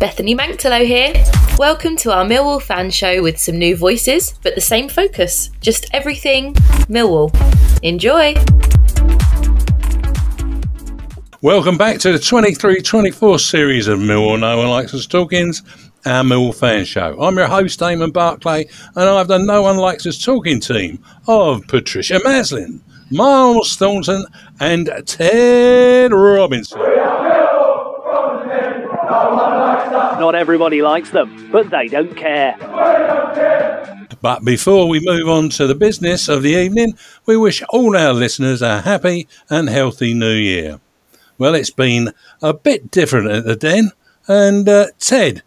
Bethany Manctelo here. Welcome to our Millwall fan show with some new voices, but the same focus. Just everything Millwall. Enjoy! Welcome back to the 23-24 series of Millwall No One Likes Us Talkings, our Millwall fan show. I'm your host, Eamonn Barclay, and I have the No One Likes Us Talking team of Patricia Maslin, Myles Thornton and Ted Robinson. Not everybody likes them, but they don't care. But before we move on to the business of the evening, we wish all our listeners a happy and healthy new year. Well, it's been a bit different at the Den. And Ted,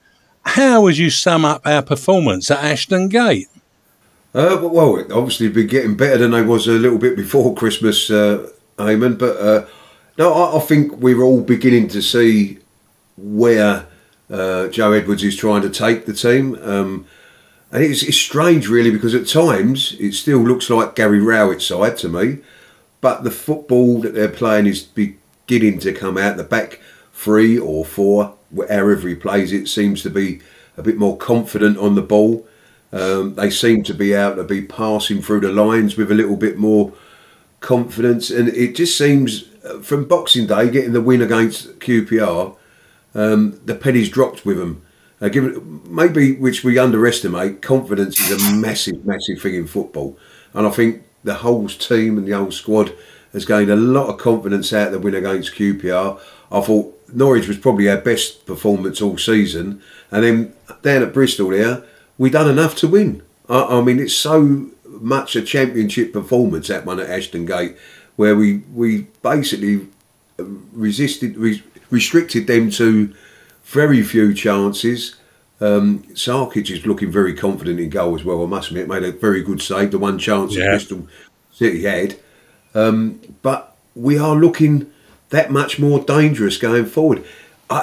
how would you sum up our performance at Ashton Gate? Well, it obviously been getting better than I was a little bit before Christmas, Eamon. But no, I think we're all beginning to see where Joe Edwards is trying to take the team. And it's strange, really, because at times it still looks like Gary Rowett's side to me. But the football that they're playing is beginning to come out. The back 3 or 4, wherever he plays, it seems to be a bit more confident on the ball. They seem to be able to be passing through the lines with a little bit more confidence. And it just seems, from Boxing Day, getting the win against QPR, the pennies dropped with them. Maybe, which we underestimate, confidence is a massive, massive thing in football. And I think the whole team and the whole squad has gained a lot of confidence out of the win against QPR. I thought Norwich was probably our best performance all season. And then down at Bristol there, we done enough to win. I mean, it's so much a championship performance, that one at Ashton Gate, where we basically restricted them to very few chances. Sarkic is looking very confident in goal as well, I must admit. Made a very good save, the one chance that Bristol City had. But we are looking that much more dangerous going forward.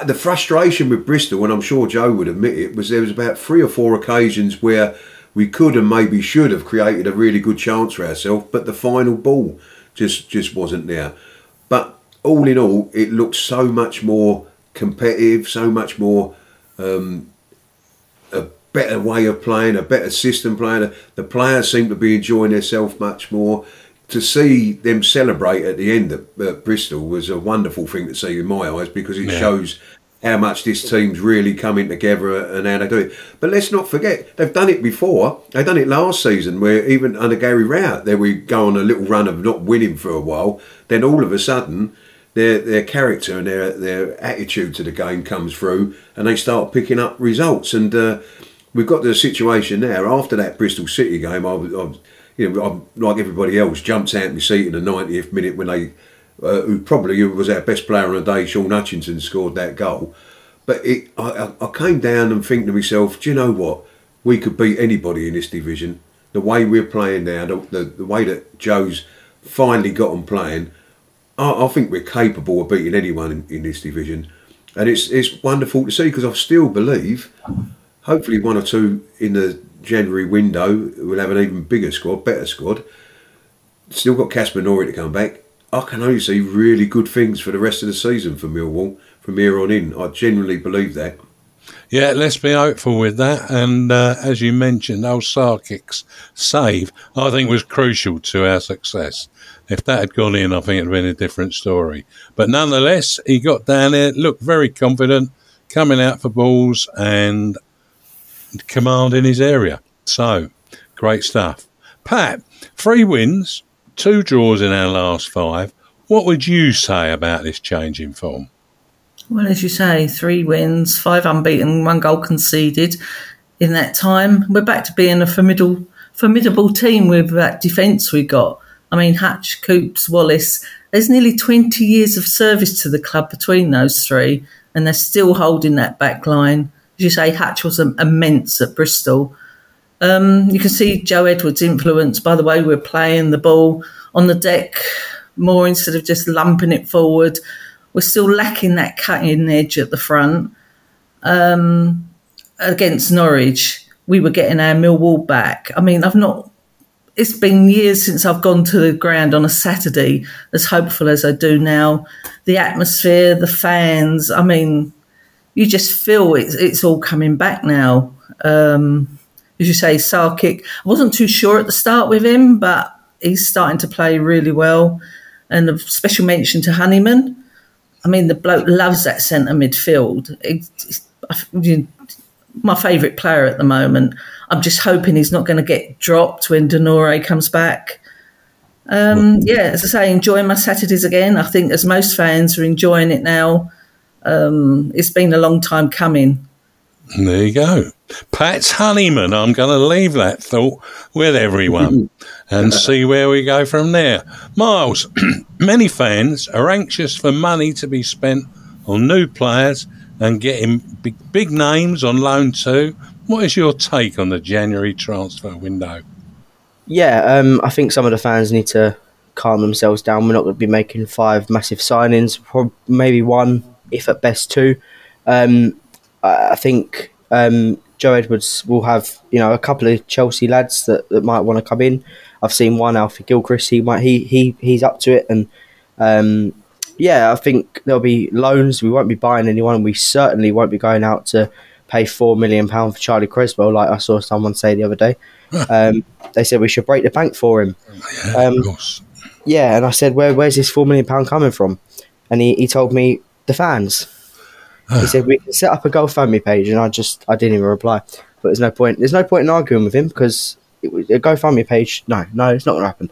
The frustration with Bristol, and I'm sure Joe would admit it, was there was about 3 or 4 occasions where we could and maybe should have created a really good chance for ourselves, but the final ball just wasn't there. But all in all, it looked so much more competitive, so much more a better way of playing, a better system playing. The players seem to be enjoying themselves much more. To see them celebrate at the end at Bristol was a wonderful thing to see in my eyes, because it shows how much this team's really coming together and how they do it. But let's not forget, they've done it before. They've done it last season, where even under Gary Rowett, there we go on a little run of not winning for a while. Then all of a sudden, their character and their attitude to the game comes through, and they start picking up results. And we've got the situation now. After that Bristol City game, I like everybody else, jumped out of my seat in the 90th minute when they, who probably was our best player on the day, Sean Hutchinson, scored that goal. But I came down and think to myself, do you know what? We could beat anybody in this division. The way we're playing now, the way that Joe's finally got on playing, I think we're capable of beating anyone in this division. And it's wonderful to see, because I still believe, hopefully 1 or 2 in the January window, we'll have an even bigger squad, better squad. Still got Casper Norrie to come back. I can only see really good things for the rest of the season for Millwall from here on in. I genuinely believe that. Yeah, let's be hopeful with that. And as you mentioned, old Sarkic's save, I think, was crucial to our success. If that had gone in, I think it would have been a different story. But nonetheless, he got down there, looked very confident, coming out for balls and command in his area. So, great stuff. Pat, 3 wins, 2 draws in our last 5. What would you say about this change in form? Well, as you say, 3 wins, 5 unbeaten, 1 goal conceded in that time. We're back to being a formidable team with that defence we got. I mean, Hatch, Coops, Wallace, there's nearly 20 years of service to the club between those 3, and they're still holding that back line. As you say, Hatch was immense at Bristol. You can see Joe Edwards' influence by the way we're playing the ball on the deck more, instead of just lumping it forward. We're still lacking that cutting edge at the front. Against Norwich, we were getting our Millwall back. I mean, it's been years since I've gone to the ground on a Saturday as hopeful as I do now. The atmosphere, the fans, I mean, you just feel it's all coming back now. As you say, Sarkic, I wasn't too sure at the start with him, but he's starting to play really well. And a special mention to Honeyman. I mean, the bloke loves that centre midfield. It's my favourite player at the moment. I'm just hoping he's not going to get dropped when Denore comes back. As I say, enjoying my Saturdays again. I think as most fans are enjoying it now. It's been a long time coming. There you go. Pat's Honeyman. I'm going to leave that thought with everyone and see where we go from there. Myles, many fans are anxious for money to be spent on new players and getting big names on loan too. What is your take on the January transfer window? Yeah, I think some of the fans need to calm themselves down. We're not going to be making 5 massive signings, maybe 1, if at best 2. I think Joe Edwards will have, a couple of Chelsea lads that might want to come in. I've seen one, Alfie Gilchrist. He's up to it, and I think there'll be loans. We won't be buying anyone. We certainly won't be going out to pay £4 million for Charlie Creswell, like I saw someone say the other day. They said we should break the bank for him. Yeah, of course. Yeah, and I said, where's this £4 million coming from? And he told me the fans. He said we can set up a GoFundMe page, and I didn't even reply. But there's no point. There's no point in arguing with him because a GoFundMe page. No, it's not going to happen.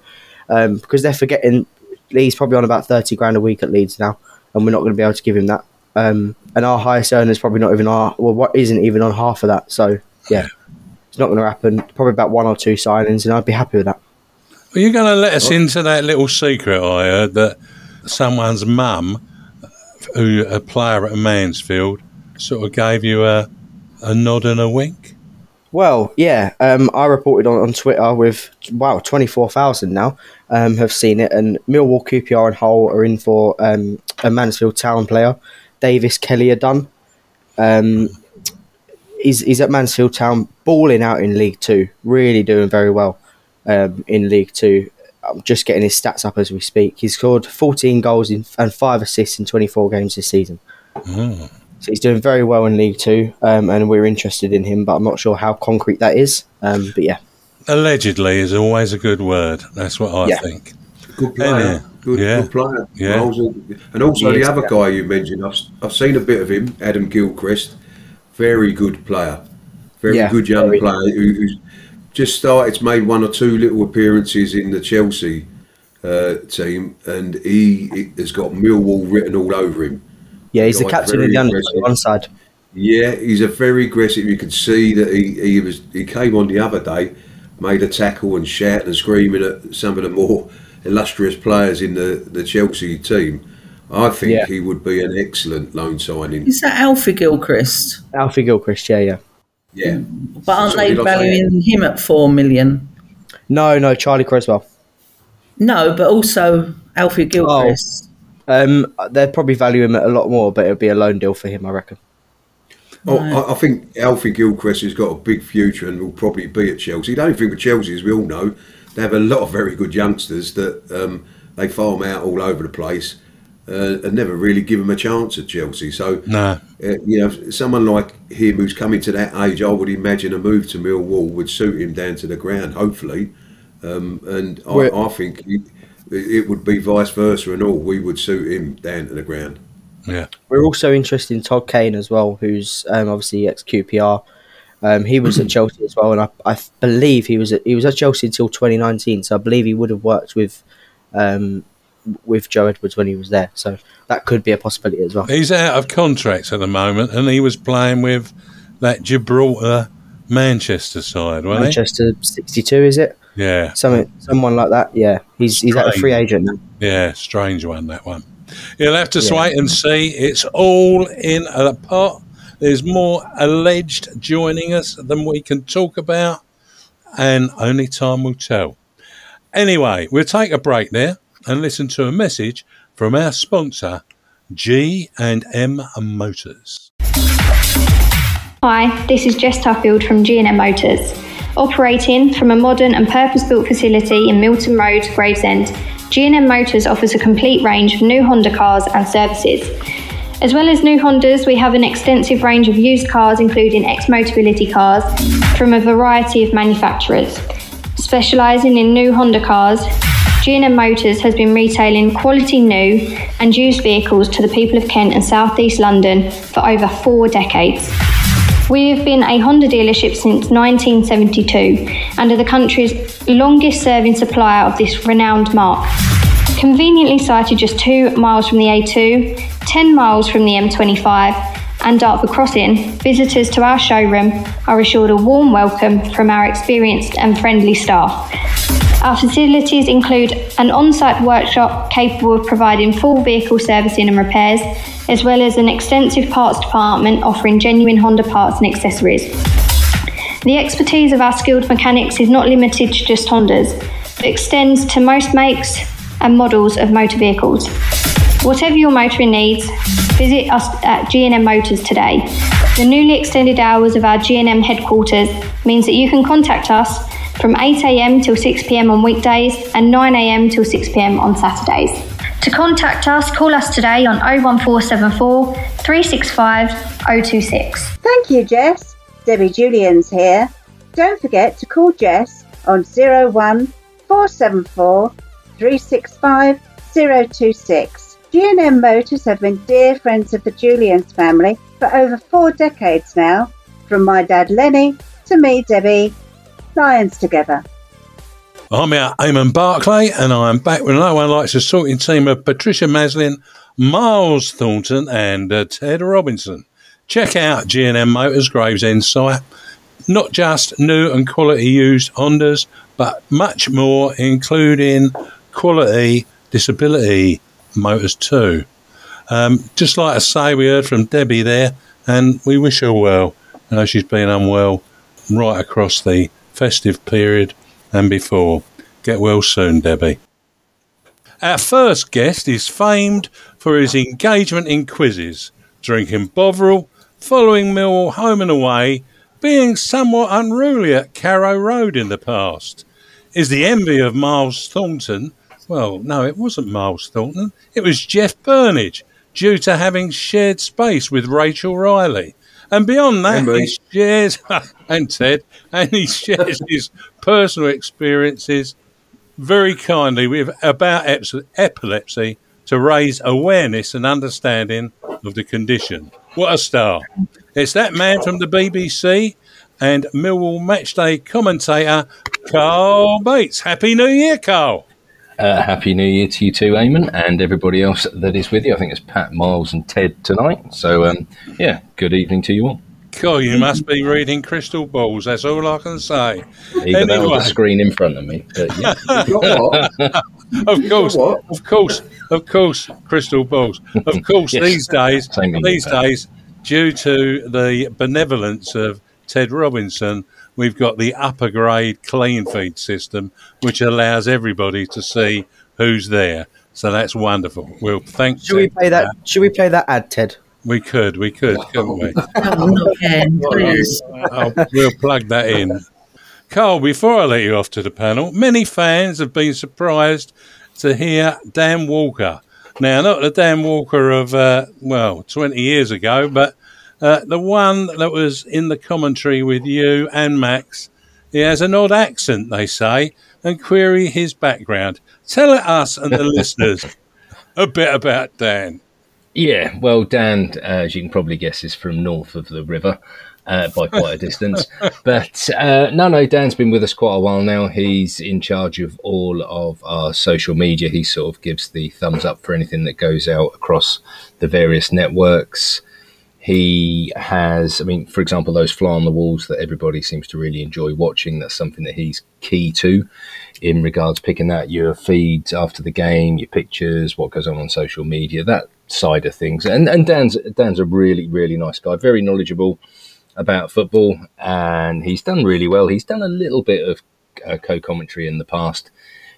Because they're forgetting he's probably on about 30 grand a week at Leeds now, and we're not going to be able to give him that. And our highest earner is probably not even what isn't even on half of that. So yeah, it's not going to happen. Probably about 1 or 2 signings, and I'd be happy with that. Well, you're going to let us into that little secret I heard that someone's mum, who a player at Mansfield, sort of gave you a nod and a wink? Well, yeah, I reported on Twitter with, 24,000 now have seen it, and Millwall, QPR and Hull are in for a Mansfield Town player, Davis Kelly Dunn. He's at Mansfield Town, balling out in League 2, really doing very well in League 2. I'm just getting his stats up as we speak. He's scored 14 goals and 5 assists in 24 games this season. So he's doing very well in League 2, and we're interested in him, but I'm not sure how concrete that is. But yeah. Allegedly is always a good word. That's what I think. Good player. Good player. Yeah. And also the other guy you mentioned, I've seen a bit of him, Adam Gilchrist. Very good player. Very good young player who's just started, made 1 or 2 little appearances in the Chelsea team, and he has got Millwall written all over him. Yeah, he's the captain of the under one side. Yeah, he's a very aggressive. You can see that he came on the other day, made a tackle and shouting and screaming at some of the more illustrious players in the Chelsea team. I think he would be an excellent loan signing. Is that Alfie Gilchrist? Alfie Gilchrist, yeah. Yeah. But aren't they valuing him at 4 million? No, Charlie Creswell. No, but also Alfie Gilchrist. They'd probably value him at a lot more, but it'll be a loan deal for him, I reckon. I think Alfie Gilchrist has got a big future and will probably be at Chelsea. The only thing with Chelsea, as we all know, they have a lot of very good youngsters that they farm out all over the place and never really give them a chance at Chelsea. So, someone like him who's coming to that age, I would imagine a move to Millwall would suit him down to the ground, hopefully. And I think it would be vice versa and all. We would suit him down to the ground. Yeah. We're also interested in Todd Kane as well, who's obviously ex-QPR. He was at Chelsea as well, and I believe he was at Chelsea until 2019. So I believe he would have worked with Joe Edwards when he was there. So that could be a possibility as well. He's out of contracts at the moment, and he was playing with that Gibraltar Manchester side, wasn't Manchester 62, is it? Yeah. Someone like that, yeah. He's at a free agent now. Yeah, strange one, that one. You'll have to wait and see. It's all in a pot. There's more alleged joining us than we can talk about, and only time will tell. Anyway, we'll take a break there and listen to a message from our sponsor, G&M Motors. Hi, this is Jess Tuffield from G&M Motors. Operating from a modern and purpose-built facility in Milton Road, Gravesend, G&M Motors offers a complete range of new Honda cars and services. As well as new Hondas, we have an extensive range of used cars, including ex-Motability cars from a variety of manufacturers. Specialising in new Honda cars, G&M Motors has been retailing quality new and used vehicles to the people of Kent and South East London for over 4 decades. We have been a Honda dealership since 1972 and are the country's longest serving supplier of this renowned marque. Conveniently sited just 2 miles from the A2, 10 miles from the M25 and Dartford Crossing, visitors to our showroom are assured a warm welcome from our experienced and friendly staff. Our facilities include an on-site workshop capable of providing full vehicle servicing and repairs, as well as an extensive parts department offering genuine Honda parts and accessories. The expertise of our skilled mechanics is not limited to just Hondas, but extends to most makes and models of motor vehicles. Whatever your motoring needs, visit us at G&M Motors today. The newly extended hours of our G&M headquarters means that you can contact us from 8 a.m. till 6 p.m. on weekdays and 9 a.m. till 6 p.m. on Saturdays. To contact us, call us today on 01474 365 026. Thank you, Jess. Debbie Julian's here. Don't forget to call Jess on 01474 365 026. G&M Motors have been dear friends of the Julians family for over 4 decades now. From my dad Lenny to me, Debbie, Lions together. I'm our Eamonn Barclay, and I'm back with no one likes a sorting team of Patricia Maslin, Myles Thornton and Ted Robinson. Check out G&M Motors Gravesend site. Not just new and quality used Hondas, but much more, including quality disability motors too. Just like I say, we heard from Debbie there, and we wish her well. I know she's been unwell right across the festive period and before. Get well soon, Debbie. Our first guest is famed for his engagement in quizzes, drinking Bovril, following Millwall home and away, being somewhat unruly at Carrow Road in the past. Is the envy of Myles Thornton. Well, no, it wasn't Myles Thornton. It was Jeff Burnage, due to having shared space with Rachel Riley. And beyond that, he shares, and Ted, and he shares his personal experiences very kindly about epilepsy to raise awareness and understanding of the condition. What a star. It's that man from the BBC and Millwall matchday commentator, Karl Bates. Happy New Year, Karl. Happy New Year to you too, Eamon, and everybody else that is with you. I think it's Pat, Myles and Ted tonight. So, good evening to you all. Cool, you must be reading crystal balls. That's all I can say. Even though there's a screen in front of me. But, yeah. Of course, crystal balls. Of course, yes. These days, due to the benevolence of Ted Robinson, we've got the upper grade clean feed system, which allows everybody to see who's there. So that's wonderful. We'll thank. Should we play that ad, Ted? We could, couldn't we? Please. We'll plug that in. Karl, before I let you off to the panel, many fans have been surprised to hear Dan Walker. Now, not the Dan Walker of, 20 years ago, but the one that was in the commentary with you and Max. He has an odd accent, they say, and query his background. Tell us and the listeners a bit about Dan. Yeah, well, Dan, as you can probably guess, is from north of the river by quite a distance. But no, Dan's been with us quite a while now. He's in charge of all of our social media. He sort of gives the thumbs up for anything that goes out across the various networks. He has, for example, those fly on the walls that everybody seems to really enjoy watching. That's something that he's key to in regards picking out your feeds after the game, your pictures, what goes on social media, that side of things. And Dan's a really, really nice guy, very knowledgeable about football, and he's done really well. He's done a little bit of co-commentary in the past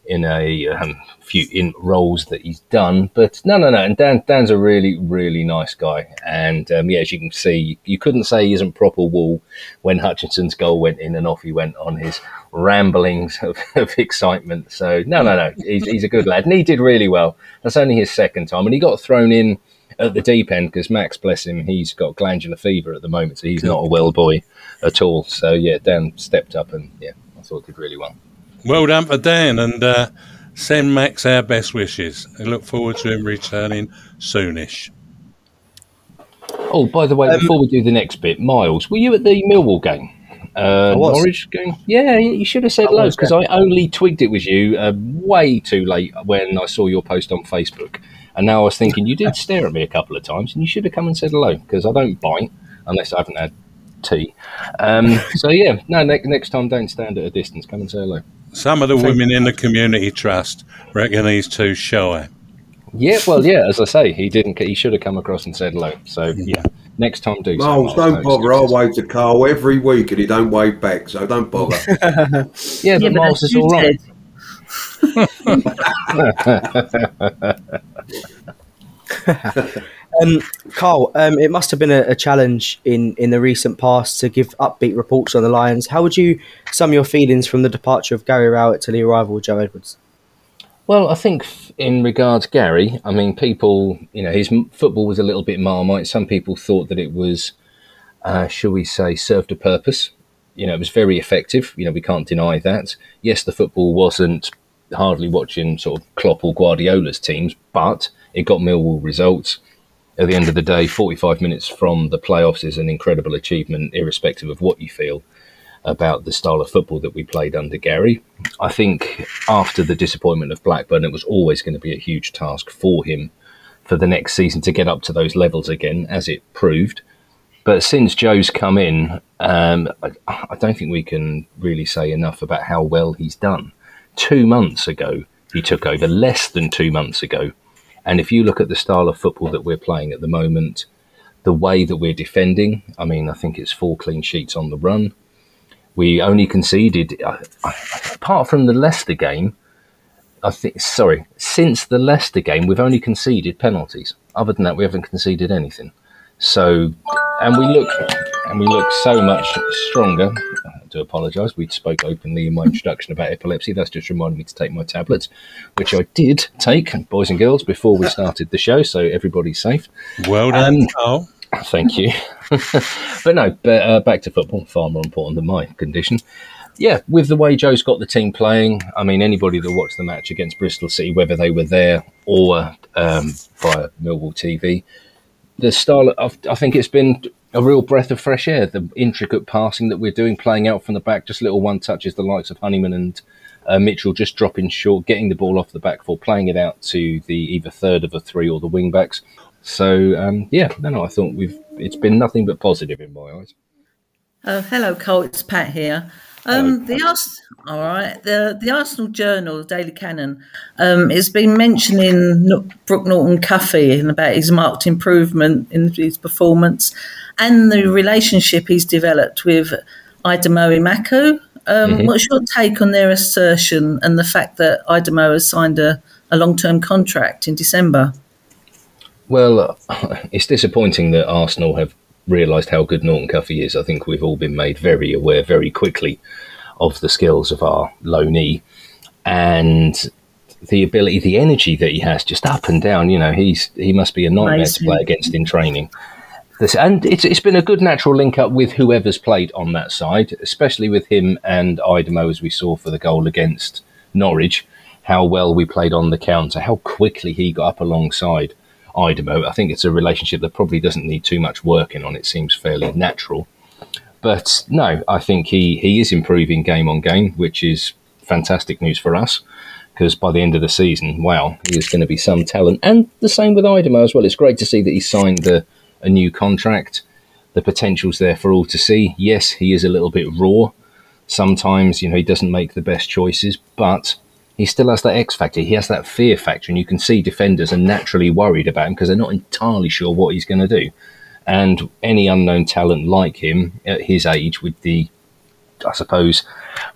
in a few in roles that he's done, but no. And Dan's a really, really nice guy, and as you can see, you couldn't say he isn't proper wool when Hutchinson's goal went in and off he went on his ramblings of excitement. So no, he's a good lad, and he did really well. That's only his second time, and he got thrown in at the deep end, because Max, bless him, he's got glandular fever at the moment, so he's not a well boy at all. So, yeah, Dan stepped up and, yeah, I thought did really well. Well done for Dan, and send Max our best wishes. I look forward to him returning soonish. Oh, by the way, before we do the next bit, Myles, were you at the Millwall game? Norwich game? Yeah, you should have said hello, because I only twigged it was you way too late when I saw your post on Facebook. And now I was thinking, you did stare at me a couple of times, and you should have come and said hello, because I don't bite unless I haven't had tea. So, yeah, no, next time don't stand at a distance. Come and say hello. Some of the women in the community trust reckon he's too shy. Yeah, well, yeah, as I say, he should have come across and said hello. So, yeah, next time do so. Miles, don't bother. I wave to Karl every week and he don't wave back, so don't bother. Yeah, but Miles is all right. Karl, it must have been a challenge in the recent past to give upbeat reports on the Lions. How would you sum your feelings from the departure of Gary Rowett to the arrival of Joe Edwards? Well, I think in regards Gary, I mean, people, his football was a little bit Marmite. Some people thought that it was, shall we say, served a purpose. It was very effective. We can't deny that. Yes, the football wasn't hardly watching sort of Klopp or Guardiola's teams, but it got Millwall results. At the end of the day, 45 minutes from the playoffs is an incredible achievement, irrespective of what you feel about the style of football that we played under Gary. I think after the disappointment of Blackburn, it was always going to be a huge task for him for the next season to get up to those levels again, as it proved. But since Joe's come in, I don't think we can really say enough about how well he's done. 2 months ago, he took over, less than 2 months ago. And if you look at the style of football that we're playing at the moment, the way that we're defending, I mean, I think it's 4 clean sheets on the run. We only conceded, apart from the Leicester game, since the Leicester game, we've only conceded penalties. Other than that, we haven't conceded anything. So, and we look so much stronger. I do apologise. We spoke openly in my introduction about epilepsy. That's just reminded me to take my tablets, which I did take, boys and girls, before we started the show, so everybody's safe. Well done, Karl. Thank you. But back to football, far more important than my condition. Yeah, with the way Joe's got the team playing, I mean, anybody that watched the match against Bristol City, whether they were there or via Millwall TV, the style, I think it's been a real breath of fresh air. The intricate passing that we're doing, playing out from the back, just little one touches, the likes of Honeyman and Mitchell just dropping short, getting the ball off the back foot, playing it out to the either third of the three or the wing backs. So, I thought it's been nothing but positive in my eyes. Hello, Cole, it's Pat here. The Arsenal Journal, Daily Cannon, has been mentioning Brooke Norton-Coffey and about his marked improvement in his performance and the relationship he's developed with Aidomo Emaku. What's your take on their assertion and the fact that Aidomo has signed a long-term contract in December? Well, it's disappointing that Arsenal have realised how good Norton-Coffey is. I think we've all been made very aware very quickly of the skills of our loanee and the ability, the energy that he has, just up and down. He must be a nightmare to play against in training. And it's been a good natural link up with whoever's played on that side, especially with him and Aidomo, as we saw for the goal against Norwich, how well we played on the counter, how quickly he got up alongside Aidomo. I think it's a relationship that probably doesn't need too much working on. It seems fairly natural. But no, I think he is improving game on game, which is fantastic news for us, because by the end of the season, wow, he is going to be some talent. And the same with Aidomo as well. It's great to see that he signed a new contract. The potential's there for all to see. Yes, he is a little bit raw. Sometimes, he doesn't make the best choices, but he still has that X factor. He has that fear factor, and you can see defenders are naturally worried about him because they're not entirely sure what he's going to do. And any unknown talent like him at his age, with the, I suppose,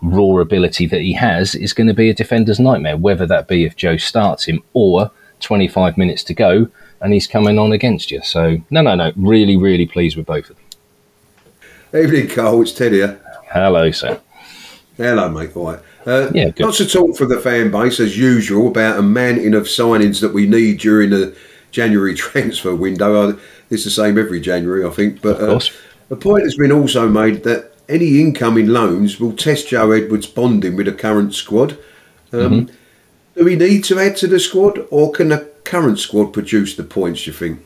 raw ability that he has, is going to be a defender's nightmare, whether that be if Joe starts him or 25 minutes to go and he's coming on against you. So, no, really, really pleased with both of them. Evening, Karl, it's Ted here. Hello, sir. Hello, mate. All right. Good. Lots of talk from the fan base, as usual, about a mountain of signings that we need during the January transfer window. It's the same every January, I think. But Of course. a point has been also made that any incoming loans will test Joe Edwards' bonding with the current squad. Do we need to add to the squad, or can the current squad produce the points, you think?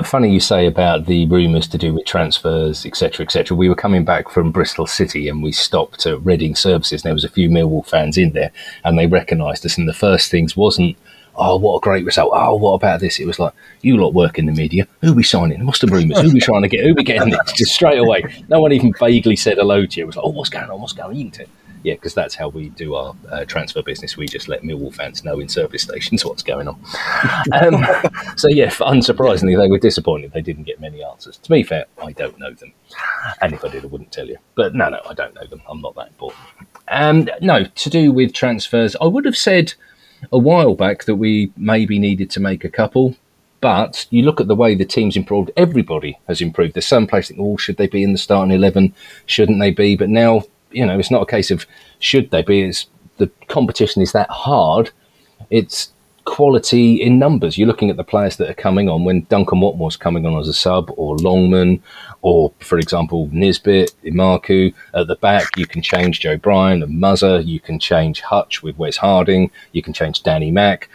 Funny you say about the rumours to do with transfers, etc., etc. We were coming back from Bristol City and we stopped at Reading Services. There was a few Millwall fans in there and they recognised us. And the first things wasn't, oh, what a great result. Oh, what about this? It was like, you lot work in the media. Who are we signing? What's the rumours? Who are we trying to get? Who are we getting this? Just straight away. No one even vaguely said hello to you. It was like, oh, what's going on? What's going on? You can tell. Yeah, because that's how we do our transfer business. We just let Millwall fans know in service stations what's going on. So, yeah, unsurprisingly, they were disappointed they didn't get many answers. To be fair, I don't know them. And if I did, I wouldn't tell you. But no, I don't know them. I'm not that important. No, to do with transfers, I would have said a while back that we maybe needed to make a couple. But you look at the way the team's improved, everybody has improved. There's some places think, oh, should they be in the starting 11? Shouldn't they be? But now, you know, it's not a case of should they be. It's the competition is that hard. It's quality in numbers. You're looking at the players that are coming on. When Duncan Watmore's coming on as a sub, or Longman, or, for example, Nisbet, Emaku. At the back, you can change Joe Bryan and Muzzer. You can change Hutch with Wes Harding. You can change Danny Mack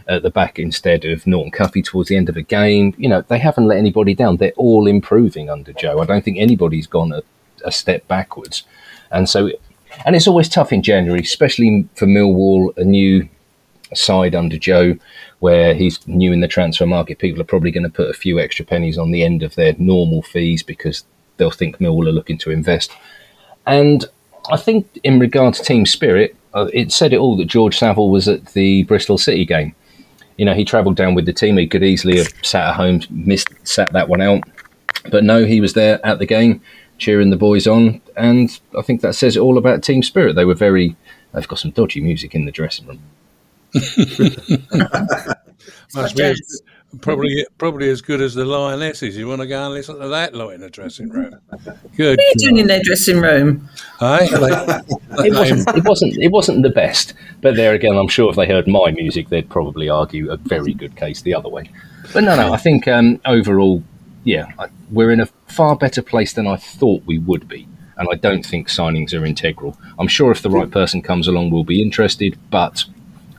at the back instead of Norton-Coffey towards the end of a game. You know, they haven't let anybody down. They're all improving under Joe. I don't think anybody's gone a step backwards. And so, and it's always tough in January, especially for Millwall, a new side under Joe, where he's new in the transfer market. People are probably going to put a few extra pennies on the end of their normal fees because they'll think Millwall are looking to invest. And I think in regard to team spirit, it said it all that George Saville was at the Bristol City game. You know, he travelled down with the team. He could easily have sat at home, sat that one out. But no, he was there at the game, cheering the boys on, and I think that says it all about team spirit. They've got some dodgy music in the dressing room. Must be probably as good as the Lionesses. You want to go and listen to that lot in the dressing room? Good. What are you doing in their dressing room? It wasn't the best, but there again, I'm sure if they heard my music, they'd probably argue a very good case the other way. But no, I think overall, yeah, we're in a far better place than I thought we would be. And I don't think signings are integral. I'm sure if the right person comes along, we'll be interested, but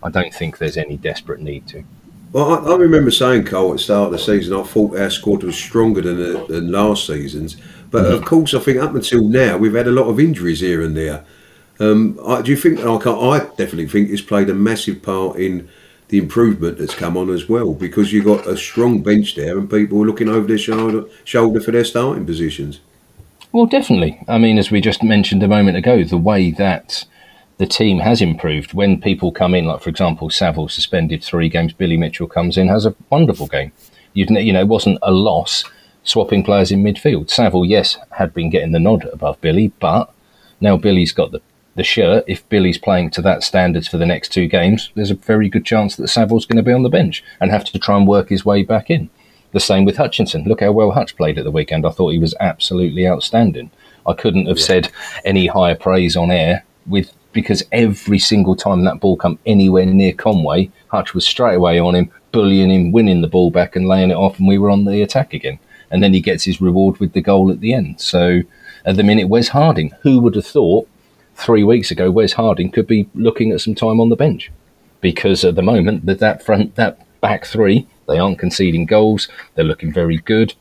I don't think there's any desperate need to. Well, I remember saying, Karl, at the start of the season, I thought our squad was stronger than last season's. But of course, I think up until now, we've had a lot of injuries here and there. Do you think, I definitely think it's played a massive part in the improvement that's come on as well, because you've got a strong bench there and people are looking over their shoulder for their starting positions. Well, definitely. I mean, as we just mentioned a moment ago, the way that the team has improved when people come in, like, for example, Saville suspended 3 games, Billy Mitchell comes in, has a wonderful game. You know, it wasn't a loss swapping players in midfield. Saville, yes, had been getting the nod above Billy, but now Billy's got the shirt. If Billy's playing to that standards for the next 2 games, there's a very good chance that Saville's going to be on the bench and have to try and work his way back in. The same with Hutchinson. Look how well Hutch played at the weekend. I thought he was absolutely outstanding. I couldn't have said any higher praise on air because every single time that ball come anywhere near Conway, Hutch was straight away on him, bullying him, winning the ball back and laying it off, and we were on the attack again. And then he gets his reward with the goal at the end. So at the minute, Wes Harding, who would have thought 3 weeks ago Wes Harding could be looking at some time on the bench? Because at the moment, that back 3, they aren't conceding goals. They're looking very good.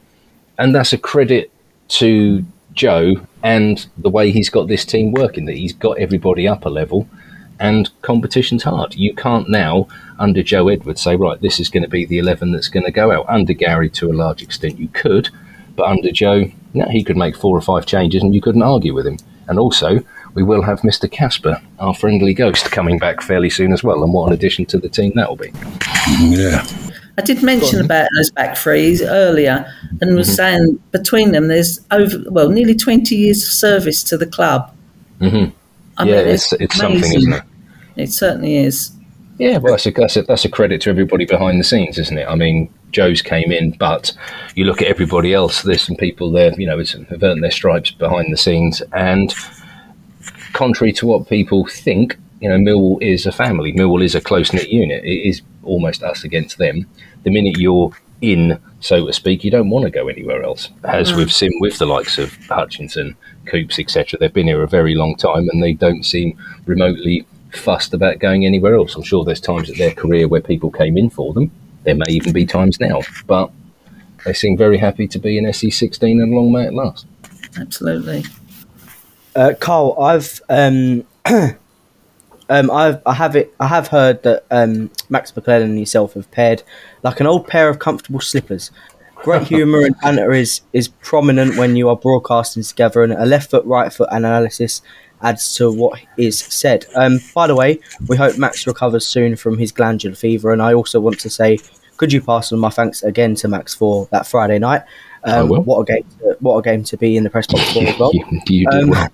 And that's a credit to Joe and the way he's got this team working, that he's got everybody up a level and competition's hard. You can't now, under Joe Edwards, say, right, this is going to be the 11 that's going to go out. Under Gary, to a large extent, you could. But under Joe, he could make 4 or 5 changes and you couldn't argue with him. And also, we will have Mr. Casper, our friendly ghost, coming back fairly soon as well. And what an addition to the team that will be. Yeah. I did mention about those back 3s earlier and was saying between them there's nearly 20 years of service to the club. Mm-hmm. I mean, it's something, isn't it? It certainly is. Yeah, well, that's a credit to everybody behind the scenes, isn't it? I mean, Joe's came in, but you look at everybody else, there's some people there, have earned their stripes behind the scenes. And contrary to what people think, Millwall is a family. Millwall is a close-knit unit. It is almost us against them. The minute you're in, so to speak, you don't want to go anywhere else. As we've seen with the likes of Hutchinson, Coops, etc., they've been here a very long time and they don't seem remotely fussed about going anywhere else. I'm sure there's times in their career where people came in for them. There may even be times now, but they seem very happy to be in SE16 and long may it last. Absolutely. Karl, I have heard that Max McClennan and yourself have paired like an old pair of comfortable slippers. Great humour and banter is prominent when you are broadcasting together, and a left foot, right foot analysis adds to what is said. By the way, we hope Max recovers soon from his glandular fever, and I also want to say, could you pass on my thanks again to Max for that Friday night? What a game to be in the press box for as well. You did well.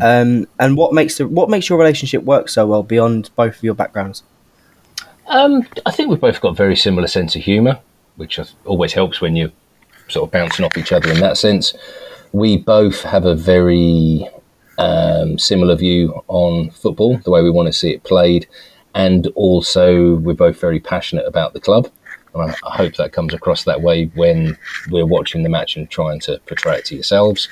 And what makes your relationship work so well beyond both of your backgrounds? I think we've both got a very similar sense of humour, which always helps when you're sort of bouncing off each other in that sense. We both have a very similar view on football, the way we want to see it played, and also we're both very passionate about the club. And I hope that comes across that way when we're watching the match and trying to portray it to yourselves.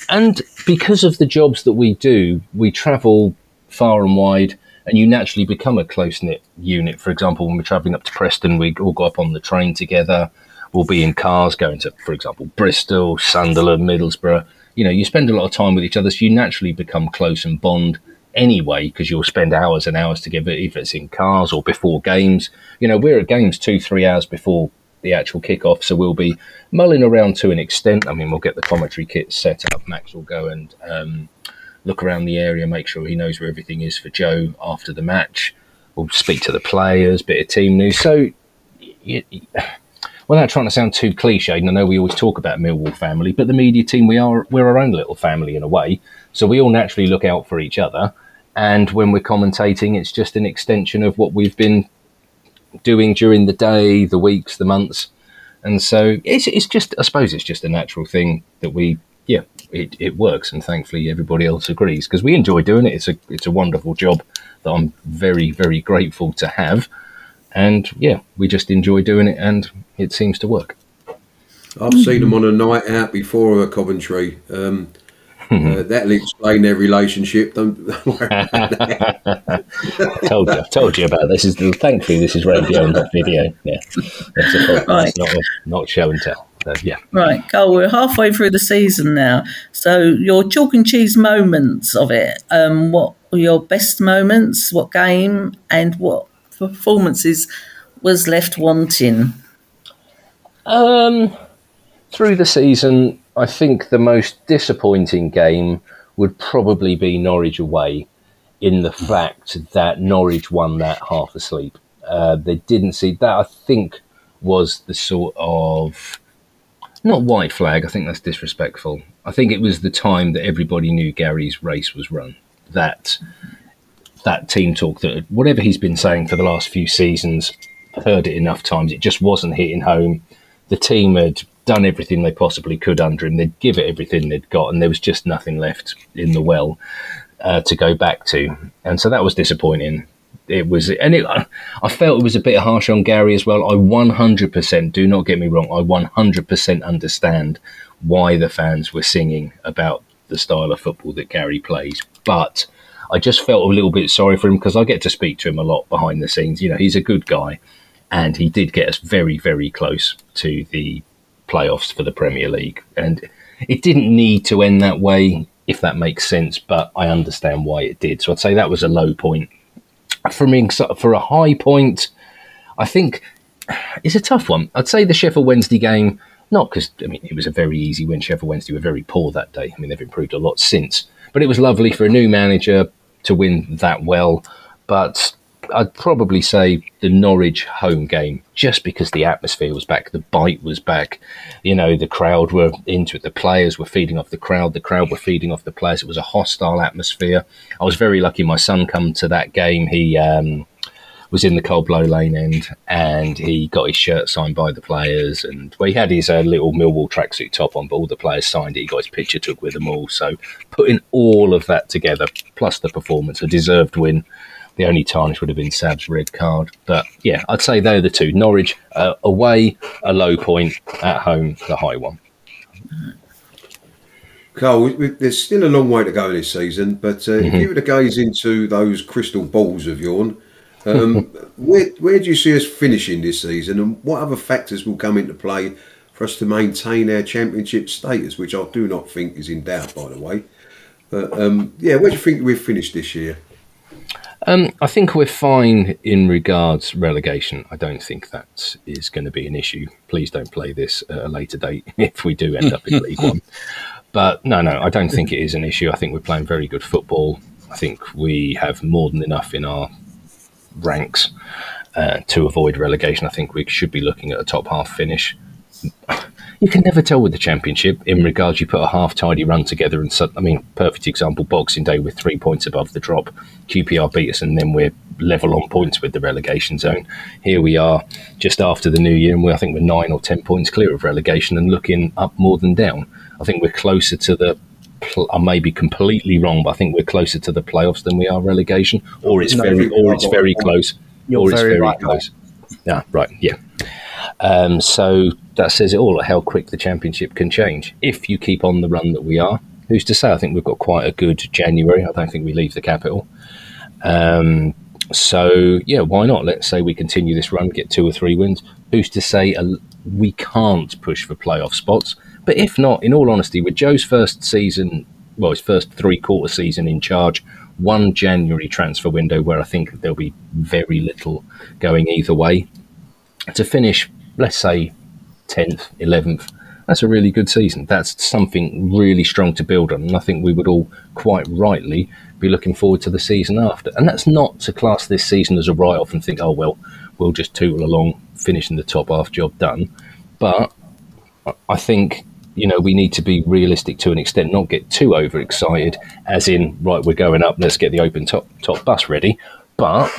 And because of the jobs that we do, we travel far and wide, and you naturally become a close-knit unit. For example, when we're travelling up to Preston, we all go up on the train together. We'll be in cars going to, for example, Bristol, Sunderland, Middlesbrough. You know, you spend a lot of time with each other, so you naturally become close and bond anyway, because you'll spend hours and hours together, if it's in cars or before games. You know, we're at games 2-3 hours before the actual kickoff, so we'll be mulling around to an extent. I mean, we'll get the commentary kit set up. Max will go and look around the area, make sure he knows where everything is for Joe after the match. We'll speak to the players, bit of team news. So, without trying to sound too cliched, and I know we always talk about Millwall family, but the media team, we're our own little family in a way. So we all naturally look out for each other. And when we're commentating, it's just an extension of what we've been doing during the day, the weeks, the months. And so it's just, I suppose it's just a natural thing that it works, and thankfully everybody else agrees, because we enjoy doing it. It's a wonderful job that I'm very, very grateful to have, and we just enjoy doing it, and it seems to work. I've seen them on a night out before a Coventry. That'll explain their relationship. Don't worry about that. Told you about this. Thankfully this is radio and not video. Yeah, that's a podcast, right. not show and tell. So, yeah. Right, Karl, we're halfway through the season now. So your chalk and cheese moments of it, what were your best moments, what game and what performances was left wanting? Through the season, I think the most disappointing game would probably be Norwich away, in the fact that Norwich won that half asleep. They didn't see that. I think was the sort of, not white flag, I think that's disrespectful. I think it was the time that everybody knew Gary's race was run. That team talk, that whatever he's been saying for the last few seasons, I've heard it enough times, it just wasn't hitting home. The team had done everything they possibly could under him. They'd give it everything they'd got, and there was just nothing left in the well to go back to. And so that was disappointing. I felt it was a bit harsh on Gary as well. I 100%, do not get me wrong, I 100% understand why the fans were singing about the style of football that Gary plays. But I just felt a little bit sorry for him, because I get to speak to him a lot behind the scenes. You know, he's a good guy, and he did get us very, very close to the playoffs for the Premier League. And it didn't need to end that way, if that makes sense, but I understand why it did. So I'd say that was a low point. For a high point, I think it's a tough one. I'd say the Sheffield Wednesday game, not because, I mean, it was a very easy win. Sheffield Wednesday were very poor that day. I mean, they've improved a lot since. But it was lovely for a new manager to win that well. But I'd probably say the Norwich home game, just because the atmosphere was back, the bite was back. You know, the crowd were into it. The players were feeding off the crowd. The crowd were feeding off the players. It was a hostile atmosphere. I was very lucky. My son come to that game. He was in the Cold Blow Lane end, and he got his shirt signed by the players. And he had his little Millwall tracksuit top on, but all the players signed it. He got his picture took with them all. So putting all of that together, plus the performance, a deserved win, The only tarnish would have been Sab's red card. But yeah, I'd say they're the two. Norwich away, a low point; at home, the high one. Karl, there's still a long way to go this season, but if you were to gaze into those crystal balls of yours, where do you see us finishing this season, and what other factors will come into play for us to maintain our championship status, which I do not think is in doubt, by the way. But where do you think we've finished this year? I think we're fine in regards relegation. I don't think that is going to be an issue. Please don't play this at a later date if we do end up in League One. But no, I don't think it is an issue. I think we're playing very good football. I think we have more than enough in our ranks to avoid relegation. I think we should be looking at a top half finish. You can never tell with the Championship in regards you put a half-tidy run together and perfect example, Boxing Day with 3 points above the drop. QPR beat us and then we're level on points with the relegation zone. Here we are just after the new year and I think we're 9 or 10 points clear of relegation and looking up more than down. I think we're closer to the I may be completely wrong, but I think we're closer to the playoffs than we are relegation, or it's very close. You're very right. Yeah, right. Yeah. So that says it all, how quick the Championship can change. If you keep on the run that we are, who's to say? I think we've got quite a good January. I don't think we leave the capital. So, yeah, why not? Let's say we continue this run, get 2 or 3 wins. Who's to say we can't push for playoff spots? But if not, in all honesty, with Joe's first season, well, his first 3-quarter season in charge, 1 January transfer window where I think there'll be very little going either way, to finish, let's say, 10th, 11th, that's a really good season. That's something really strong to build on. And I think we would all quite rightly be looking forward to the season after. And that's not to class this season as a write-off and think, oh, well, we'll just tootle along, finishing the top half, job done. But I think, we need to be realistic to an extent, not get too overexcited, as in, right, we're going up, let's get the open top bus ready. But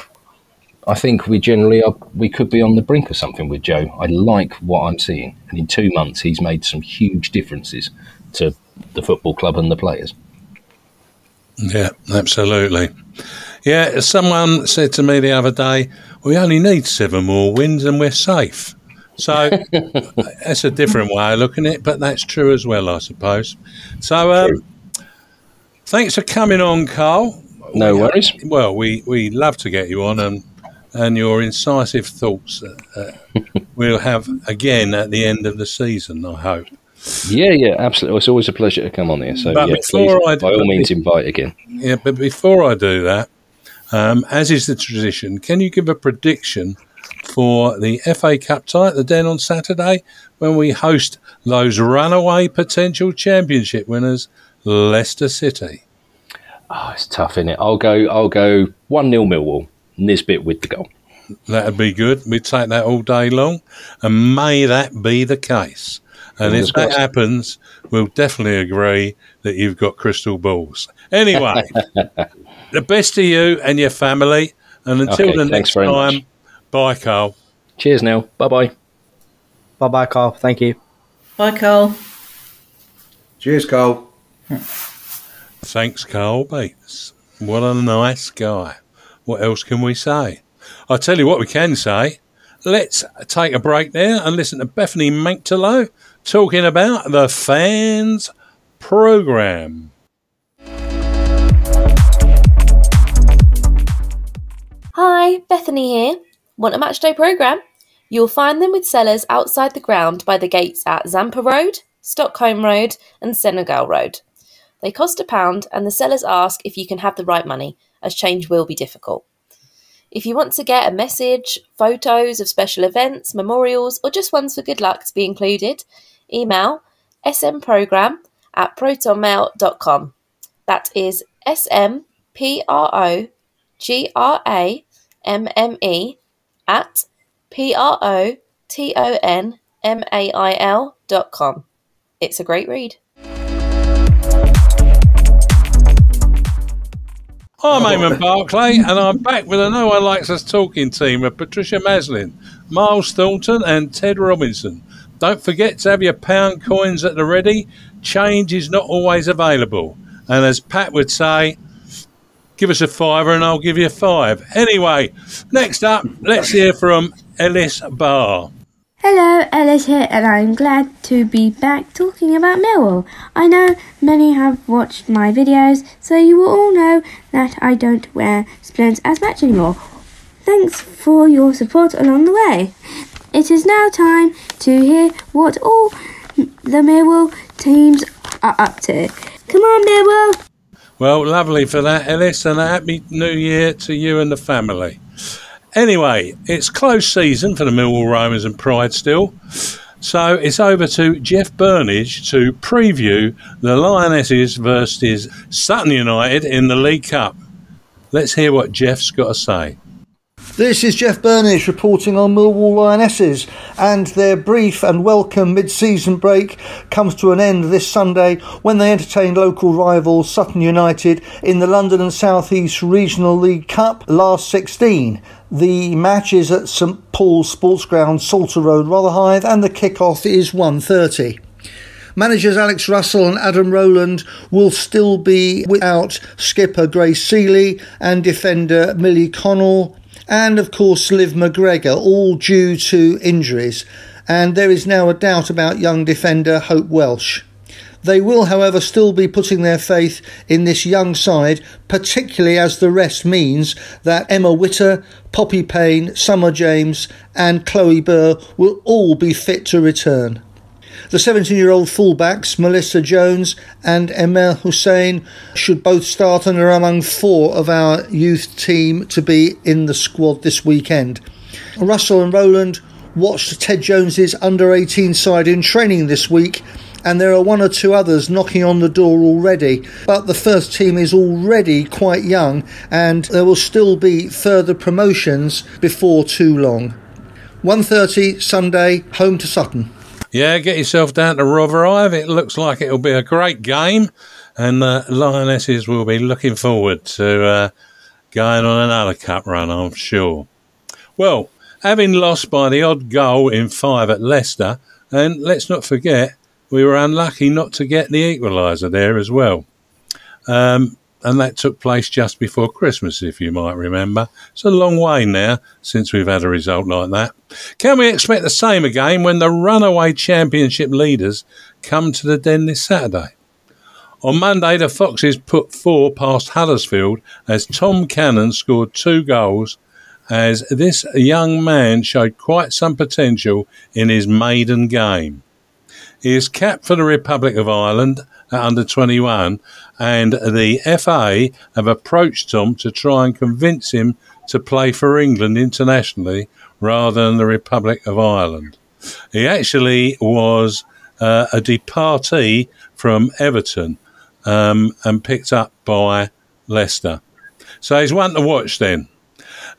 I think we could be on the brink of something with Joe. I like what I'm seeing. And in 2 months, he's made some huge differences to the football club and the players. Yeah, absolutely. Yeah, someone said to me the other day, we only need 7 more wins and we're safe. So that's a different way of looking at it, but that's true as well, I suppose. So thanks for coming on, Karl. No worries. Well, we love to get you on and your incisive thoughts we'll have again at the end of the season, I hope. Yeah, absolutely. It's always a pleasure to come on here. So, but by all means, invite again. Yeah, but before I do that, as is the tradition, can you give a prediction for the FA Cup tie at the Den on Saturday when we host those runaway potential championship winners, Leicester City? Oh, it's tough, isn't it? I'll go 1-0 Millwall. Nisbet with the goal. That'd be good. We'd take that all day long, and may that be the case. And if that happens, we'll definitely agree that you've got crystal balls. Anyway, the best to you and your family. And until the next time, bye, Karl. Cheers now. Bye-bye. Bye-bye, Karl. Thank you. Bye, Karl. Cheers, Karl. Thanks, Karl Bates. What a nice guy. What else can we say? I'll tell you what we can say. Let's take a break there and listen to Bethany Manktelow talking about the Fans Programme. Hi, Bethany here. Want a matchday programme? You'll find them with sellers outside the ground by the gates at Zampa Road, Stockholm Road and Senegal Road. They cost £1 and the sellers ask if you can have the right money, as change will be difficult. If you want to get a message, photos of special events, memorials, or just ones for good luck to be included, email smprogram@protonmail.com. That is smprogramme@protonmail.com. It's a great read. I'm Eamonn Barclay, and I'm back with a No One Likes Us talking team of Patricia Maslin, Myles Thornton and Ted Robinson. Don't forget to have your pound coins at the ready. Change is not always available. And as Pat would say, Give us a fiver and I'll give you 5. Anyway, next up, let's hear from Ellis Barr. Hello, Ellis here, and I'm glad to be back talking about Millwall. I know many have watched my videos, so you will all know that I don't wear splints as much anymore. Thanks for your support along the way. It is now time to hear what all the Millwall teams are up to. Come on, Millwall! Well, lovely for that, Ellis, and a happy new year to you and the family. Anyway, it's close season for the Millwall Romans and Pride still, so it's over to Jeff Burnage to preview the Lionesses versus Sutton United in the League Cup. Let's hear what Jeff's got to say. This is Jeff Burnage reporting on Millwall Lionesses, and their brief and welcome mid-season break comes to an end this Sunday when they entertained local rivals Sutton United in the London and South East Regional League Cup last 16. The match is at St Paul's Sports Ground, Salter Road, Rotherhithe, and the kick-off is 1:30. Managers Alex Russell and Adam Rowland will still be without skipper Grace Seeley and defender Millie Connell, and of course Liv McGregor, all due to injuries, and there is now a doubt about young defender Hope Welsh. They will, however, still be putting their faith in this young side, particularly as the rest means that Emma Witter, Poppy Payne, Summer James and Chloe Burr will all be fit to return. The 17-year-old fullbacks, Melissa Jones and Emel Hussein, should both start and are among 4 of our youth team to be in the squad this weekend. Russell and Rowland watched Ted Jones's under-18 side in training this week, and there are 1 or 2 others knocking on the door already, but the first team is already quite young and there will still be further promotions before too long. 1:30 Sunday, home to Sutton. Yeah, get yourself down to Rotherhithe. It looks like it'll be a great game, and Lionesses will be looking forward to going on another cup run, I'm sure. Well, having lost by the odd goal in 5 at Leicester, and let's not forget, we were unlucky not to get the equaliser there as well. And that took place just before Christmas, if you might remember. It's a long way now since we've had a result like that. Can we expect the same again when the runaway championship leaders come to the Den this Saturday? On Monday, the Foxes put 4 past Huddersfield as Tom Cannon scored 2 goals, as this young man showed quite some potential in his maiden game. He is capped for the Republic of Ireland at under-21, and the FA have approached Tom to try and convince him to play for England internationally rather than the Republic of Ireland. He actually was a departee from Everton and picked up by Leicester. So he's one to watch then.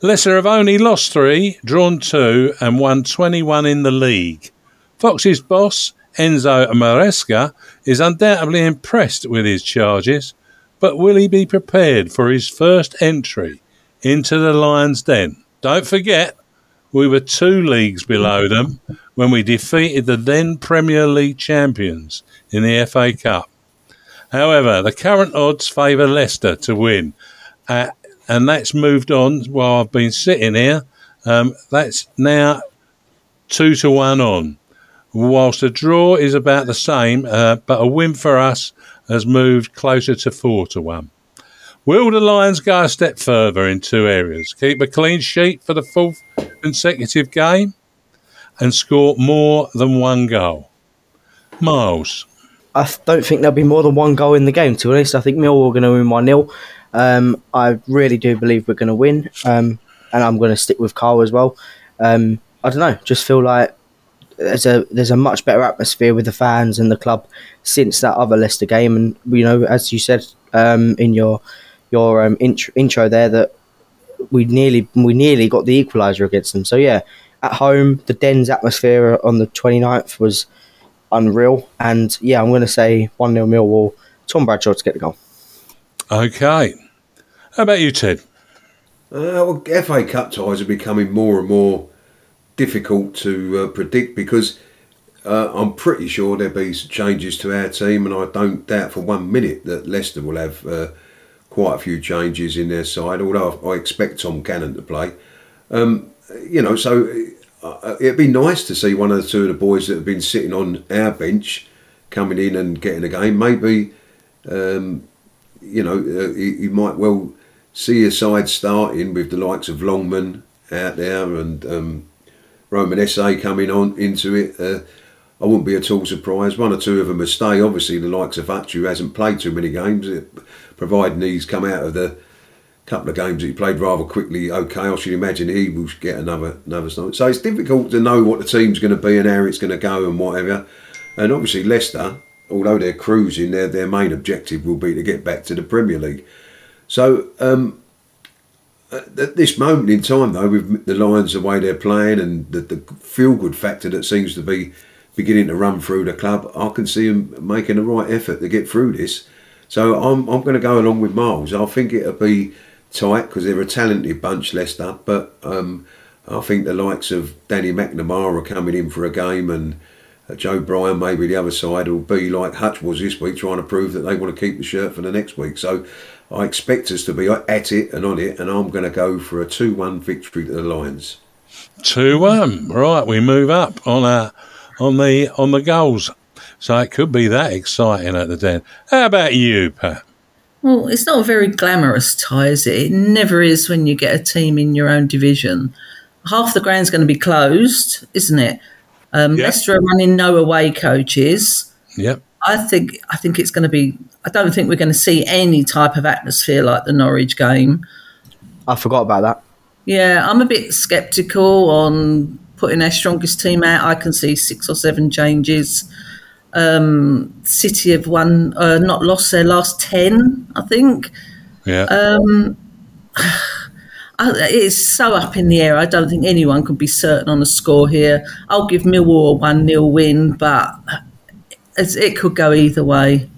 Leicester have only lost 3, drawn 2 and won 21 in the league. Fox's boss, Enzo Maresca, is undoubtedly impressed with his charges, but will he be prepared for his first entry into the Lions' Den? Don't forget, we were 2 leagues below them when we defeated the then Premier League champions in the FA Cup. However, the current odds favour Leicester to win, and that's moved on while I've been sitting here. That's now 2-1 on. Whilst a draw is about the same, but a win for us has moved closer to 4-1. Will the Lions go a step further in 2 areas? Keep a clean sheet for the 4th consecutive game and score more than 1 goal? Myles? I don't think there'll be more than 1 goal in the game, to be honest. I think Millwall are going to win 1-0. I really do believe we're going to win, and I'm going to stick with Karl as well. I don't know, just feel like there's a much better atmosphere with the fans and the club since that other Leicester game, and you know, as you said in your intro there, that we nearly got the equaliser against them. So yeah, at home, the Den's atmosphere on the 29th was unreal, and yeah, I'm going to say 1-0 Millwall. Tom Bradshaw to get the goal. Okay, how about you, Ted? Well, FA Cup ties are becoming more and more difficult to predict, because I'm pretty sure there'll be some changes to our team, and I don't doubt for 1 minute that Leicester will have quite a few changes in their side, although I expect Tom Cannon to play. You know, so it'd be nice to see one or two of the boys that have been sitting on our bench coming in and getting a game. Maybe, you know, you might well see a side starting with the likes of Longman out there and Roman Essay coming on into it. I wouldn't be at all surprised. One or two of them will stay. Obviously, the likes of Hutch, who hasn't played too many games, providing he's come out of the couple of games that he played rather quickly. Okay, I should imagine he will get another start. So it's difficult to know what the team's going to be and how it's going to go and whatever. And obviously Leicester, although they're cruising, their main objective will be to get back to the Premier League. So at this moment in time, though, with the Lions the way they're playing and the feel-good factor that seems to be beginning to run through the club, I can see them making the right effort to get through this. So I'm going to go along with Myles. I think it'll be tight because they're a talented bunch, Leicester, but I think the likes of Danny McNamara coming in for a game and Joe Bryan maybe the other side will be like Hutch was this week, trying to prove that they want to keep the shirt for the next week. So I expect us to be at it and on it, and I'm going to go for a 2-1 victory to the Lions. 2-1, right? We move up on the goals, so it could be that exciting at the Den. How about you, Pat? Well, it's not a very glamorous tie, is it? It never is when you get a team in your own division. Half the ground's going to be closed, isn't it? Yep. Leicester are running no away coaches. Yep. I think it's going to be. I don't think we're going to see any type of atmosphere like the Norwich game. I forgot about that. Yeah, I'm a bit sceptical on putting our strongest team out. I can see 6 or 7 changes. City have not lost their last 10, I think. Yeah. It's so up in the air. I don't think anyone can be certain on a score here. I'll give Millwall a 1-0 win, but it could go either way.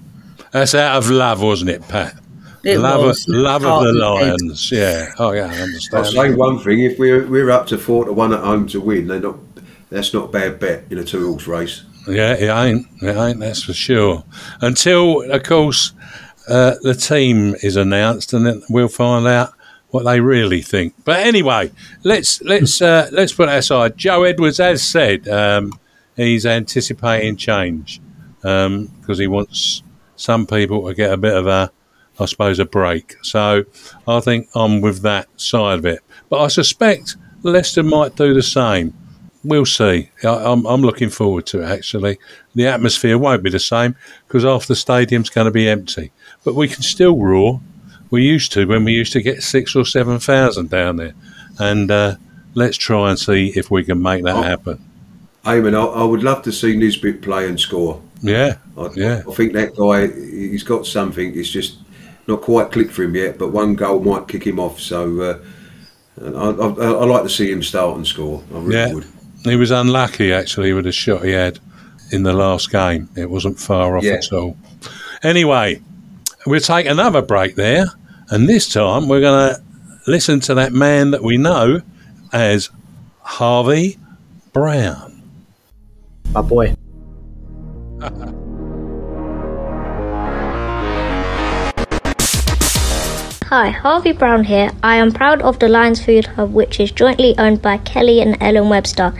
That's out of love, wasn't it, Pat? Love of the Lions. Yeah. Oh, yeah, I understand. I'll say one thing. If we're up to 4-1 at home to win, that's not a bad bet in a 2-horse race. Yeah, it ain't, that's for sure. Until, of course, the team is announced, and then we'll find out what they really think. But anyway, let's put that aside. Joe Edwards has said he's anticipating change because he wants some people to get a bit of a break. So I think I'm with that side of it. But I suspect Leicester might do the same. We'll see. I'm looking forward to it, actually. The atmosphere won't be the same because half the stadium's going to be empty. But we can still roar. We used to when we used to get 6,000 or 7,000 down there. And let's try and see if we can make that happen. Eamonn, I would love to see Nisbet play and score. Yeah, I think that guy, he's got something. It's just not quite clicked for him yet, but one goal might kick him off. So I like to see him start and score. I really would. He was unlucky, actually, with the shot he had in the last game. It wasn't far off at all. Anyway, we'll take another break there, and this time we're going to listen to that man that we know as Harvey Brown. My boy. Hi, Harvey Brown here. I am proud of the Lions Food Hub, which is jointly owned by Kelly and Ellen Webster,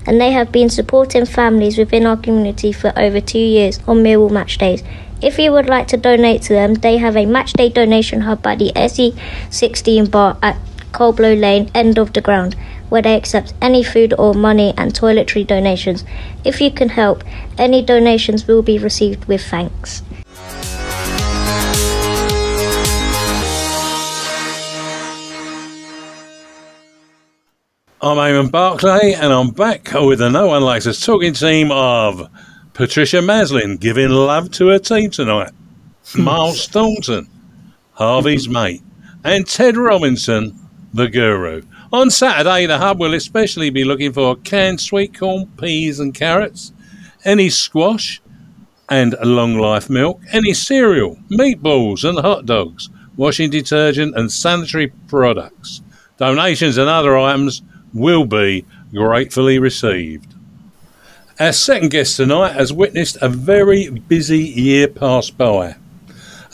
and they have been supporting families within our community for over 2 years on Millwall match days. If you would like to donate to them, they have a matchday donation hub at the SE16 bar at Colblow Lane, end of the ground, where they accept any food or money and toiletry donations. If you can help, any donations will be received with thanks. I'm Eamonn Barclay, and I'm back with the No One Likes Us talking team of Patricia Maslin, giving love to her team tonight, Myles Thornton, Harvey's mate, and Ted Robinson, the guru. On Saturday, the hub will especially be looking for canned sweet corn, peas and carrots, any squash and long life milk, any cereal, meatballs and hot dogs, washing detergent and sanitary products. Donations and other items will be gratefully received. Our second guest tonight has witnessed a very busy year pass by.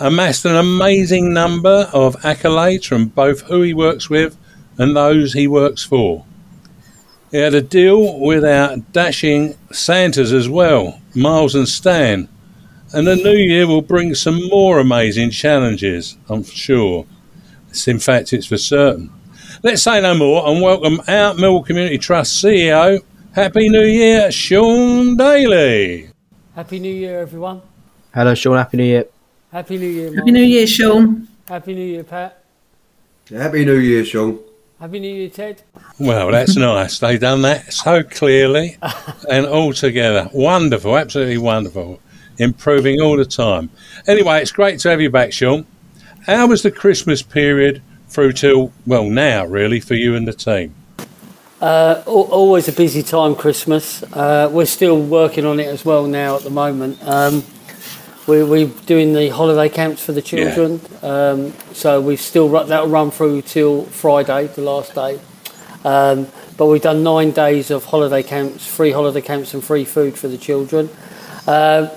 amassed an amazing number of accolades from both who he works with and those he works for. He had a deal with our dashing Santas as well, Myles and Stan, and the new year will bring some more amazing challenges, I'm sure. In fact, it's for certain. Let's say no more and welcome our Millwall Community Trust CEO. Happy New Year, Sean Daly. Happy New Year, everyone. Hello, Sean. Happy New Year. Happy New Year, Mark. Happy New Year, Sean. Happy New Year, Pat. Happy New Year, Sean. Happy New Year, Ted. Well, that's nice. They've done that so clearly and all together. Wonderful, absolutely wonderful. Improving all the time. Anyway, it's great to have you back, Sean. How was the Christmas period through till, well, now, really, for you and the team? Always a busy time, Christmas. We're still working on it as well now at the moment. We're doing the holiday camps for the children. Yeah. So we've still that'll run through till Friday, the last day. But we've done 9 days of holiday camps, free holiday camps and free food for the children.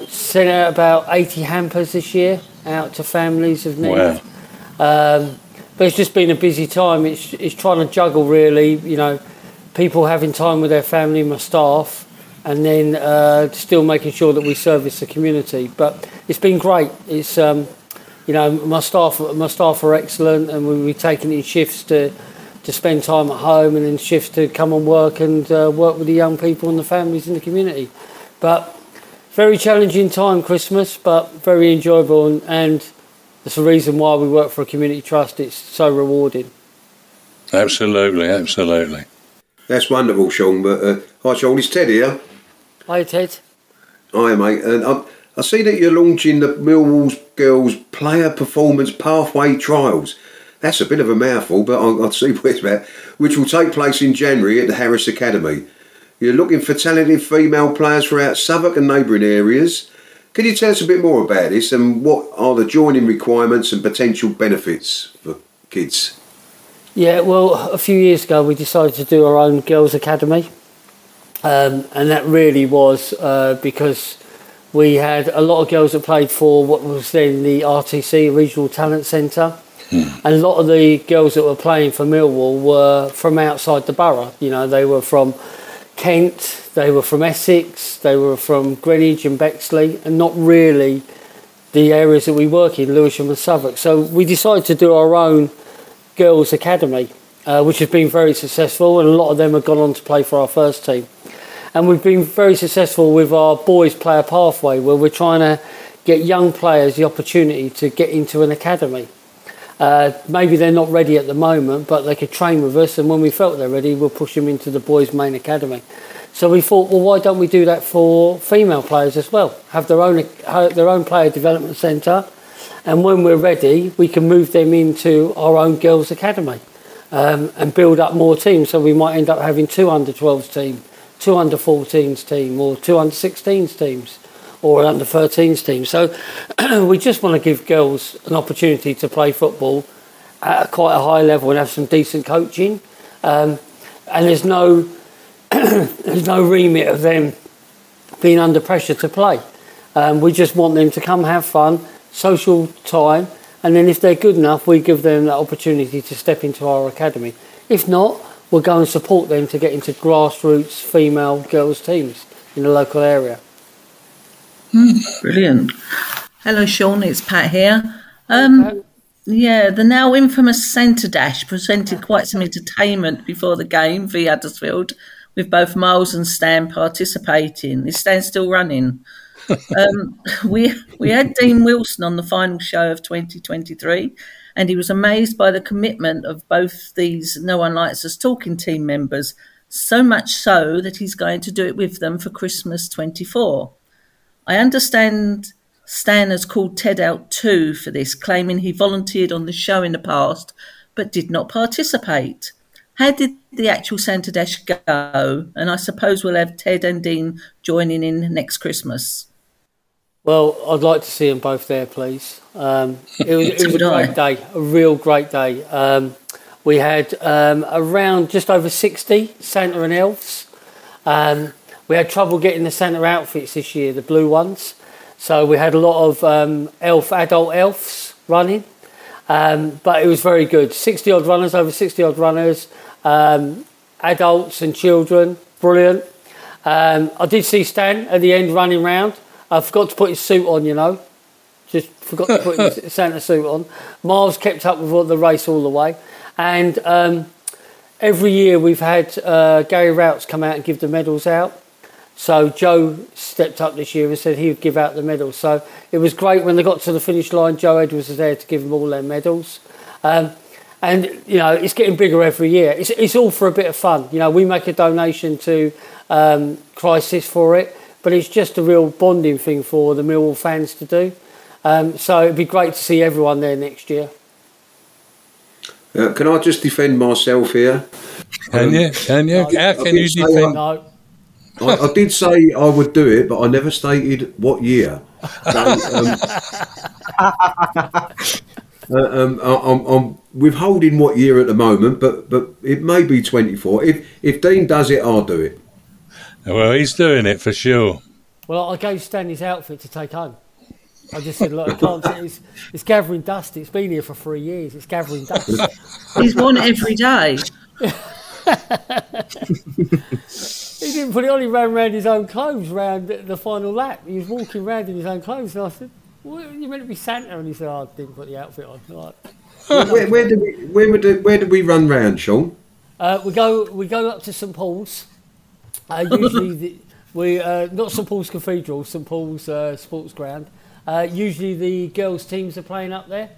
Sent out about 80 hampers this year out to families of need. Wow. But it's just been a busy time. It's trying to juggle, really, you know, people having time with their family, my staff, and then still making sure that we service the community. But it's been great. It's you know, my staff are excellent, and we're taking in shifts to spend time at home, and then shifts to come and work work with the young people and the families in the community. But very challenging time, Christmas, but very enjoyable, and that's the reason why we work for a community trust. It's so rewarding. Absolutely, absolutely. That's wonderful, Sean. But hi, Sean. It's Ted here. Hi, Ted. Hi, mate. And I see that you're launching the Millwall's Girls Player Performance Pathway Trials. That's a bit of a mouthful, but I'll see what it's about. Which will take place in January at the Harris Academy. You're looking for talented female players throughout Southwark and neighbouring areas. Can you tell us a bit more about this, and what are the joining requirements and potential benefits for kids? Yeah, well, a few years ago we decided to do our own girls' academy, and that really was because we had a lot of girls that played for what was then the RTC, Regional Talent Centre, and a lot of the girls that were playing for Millwall were from outside the borough. You know, they were from Kent, they were from Essex, they were from Greenwich and Bexley, and not really the areas that we work in, Lewisham and Southwark. So we decided to do our own girls' academy, which has been very successful, and a lot of them have gone on to play for our first team. And we've been very successful with our boys' player pathway, where we're trying to get young players the opportunity to get into an academy. Maybe they're not ready at the moment, but they could train with us, and when we felt they're ready, we'll push them into the boys' main academy. So we thought, well, why don't we do that for female players as well? Have their own player development centre, and when we're ready, we can move them into our own girls' academy and build up more teams. So we might end up having 2 under-12s team, 2 under-14s team, or 2 under-16s teams, or an under-13s team. So we just want to give girls an opportunity to play football at quite a high level and have some decent coaching. And there's no there's no remit of them being under pressure to play. We just want them to come have fun, social time, and then if they're good enough, we give them that opportunity to step into our academy. If not, we'll go and support them to get into grassroots female girls teams in the local area. Brilliant. Hello, Sean. It's Pat here. Yeah, the now infamous Centre Dash presented quite some entertainment before the game via Huddersfield, with both Myles and Stan participating. Is Stan still running? We had Dean Wilson on the final show of 2023, and he was amazed by the commitment of both these No One Likes Us Talking team members, so much so that he's going to do it with them for Christmas 24. I understand Stan has called Ted out too for this, claiming he volunteered on the show in the past but did not participate. How did the actual Centre Dash go? And I suppose we'll have Ted and Dean joining in next Christmas. Well, I'd like to see them both there, please. It was a great day, a real great day. We had around just over 60 Santa and elves. We had trouble getting the Santa outfits this year, the blue ones. So we had a lot of adult elves running, but it was very good. 60-odd runners, over 60-odd runners, adults and children, brilliant. I did see Stan at the end running round. I forgot to put his suit on, you know. Just forgot to put his Santa suit on. Myles kept up with the race all the way. And every year we've had Gary Rowett come out and give the medals out. So Joe stepped up this year and said he would give out the medals. So it was great when they got to the finish line. Joe Edwards was there to give them all their medals. And, you know, it's getting bigger every year. It's all for a bit of fun. You know, we make a donation to Crisis for it, but it's just a real bonding thing for the Millwall fans to do. So it'd be great to see everyone there next year. Can I just defend myself here? Can you? No, How can you defend? No. I did say I would do it, but I never stated what year. So, I'm withholding what year at the moment, but it may be 24. If Dean does it, I'll do it. Well, he's doing it for sure. Well, I gave Stan his outfit to take home. I just said, look, I can't. It's gathering dust. It's been here for 3 years. It's gathering dust. He's worn it every day. He didn't put it on. He ran around his own clothes round the final lap. He was walking around in his own clothes, and I said, well, "You meant to be Santa?" And he said, "Oh, I didn't put the outfit on." Like, where did we run round, Sean? we go up to St Paul's. Usually, not St Paul's Cathedral, St Paul's Sports Ground. Usually, the girls' teams are playing up there,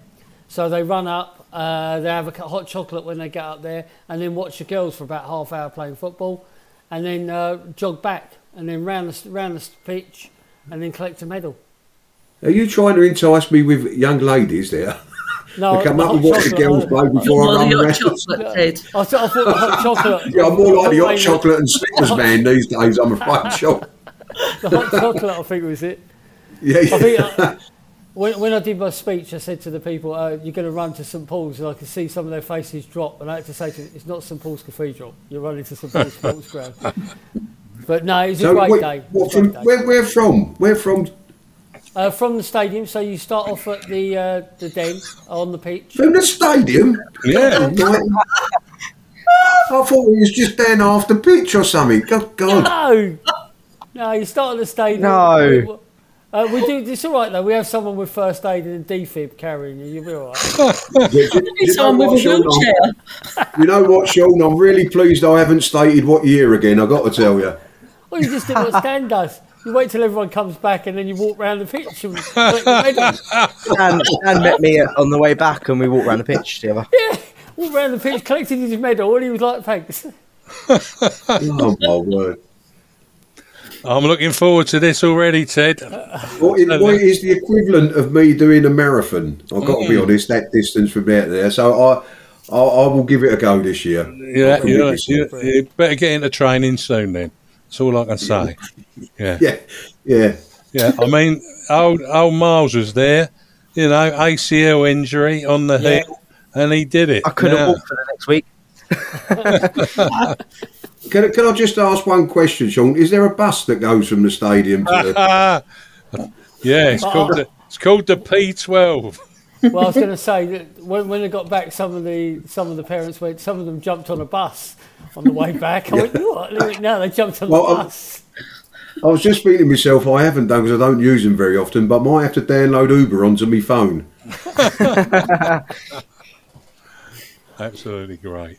so they run up. They have a hot chocolate when they get up there, and then watch the girls for about half hour playing football, and then jog back, and then round the pitch, and then collect a medal. Are you trying to entice me with young ladies there? No, to come up and watch the girls play before I run around. I thought the hot chocolate. Yeah, I'm more like the hot chocolate and Snickers man these days, I'm afraid, Sean. The hot chocolate, I think, was it. Yeah. I think, when I did my speech, I said to the people, you're going to run to St Paul's, and I could see some of their faces drop, and I had to say to them, it's not St Paul's Cathedral, you're running to St Paul's Sports Ground. But no, it was a great day. Where from? Where from? From the stadium, so you start off at the den on the pitch. From the stadium? Yeah. I thought it was just down half the pitch or something. God. No, you start at the stadium. No. We do. It's all right though. We have someone with first aid and a defib carrying you. You'll be all right. Someone with a wheelchair. You know what, Sean? I'm really pleased I haven't stated what year again. I've got to tell you. Well, you just did what Stan does. You wait till everyone comes back and then you walk round the pitch and collect the medals. Stan met me on the way back and we walked around the pitch together. Yeah, walked round the pitch, collected his medal, and he was like, "Thanks." Oh my word! I'm looking forward to this already, Ted. What is the equivalent of me doing a marathon? I've got to be honest, that distance from there to there. So I will give it a go this year. Yeah, you better get into training soon then. That's all I can say. Yeah. I mean, old Myles was there, you know, ACL injury on the heel, and he did it. I couldn't walk for the next week. Can I just ask one question, Sean? Is there a bus that goes from the stadium to the... Yeah, it's called the P12. Well, I was going to say that when they got back, some of the parents went. Some of them jumped on a bus on the way back. I went, what? No, they jumped on the bus. I was just thinking to myself, I haven't done because I don't use them very often, but I might have to download Uber onto my phone. Absolutely great.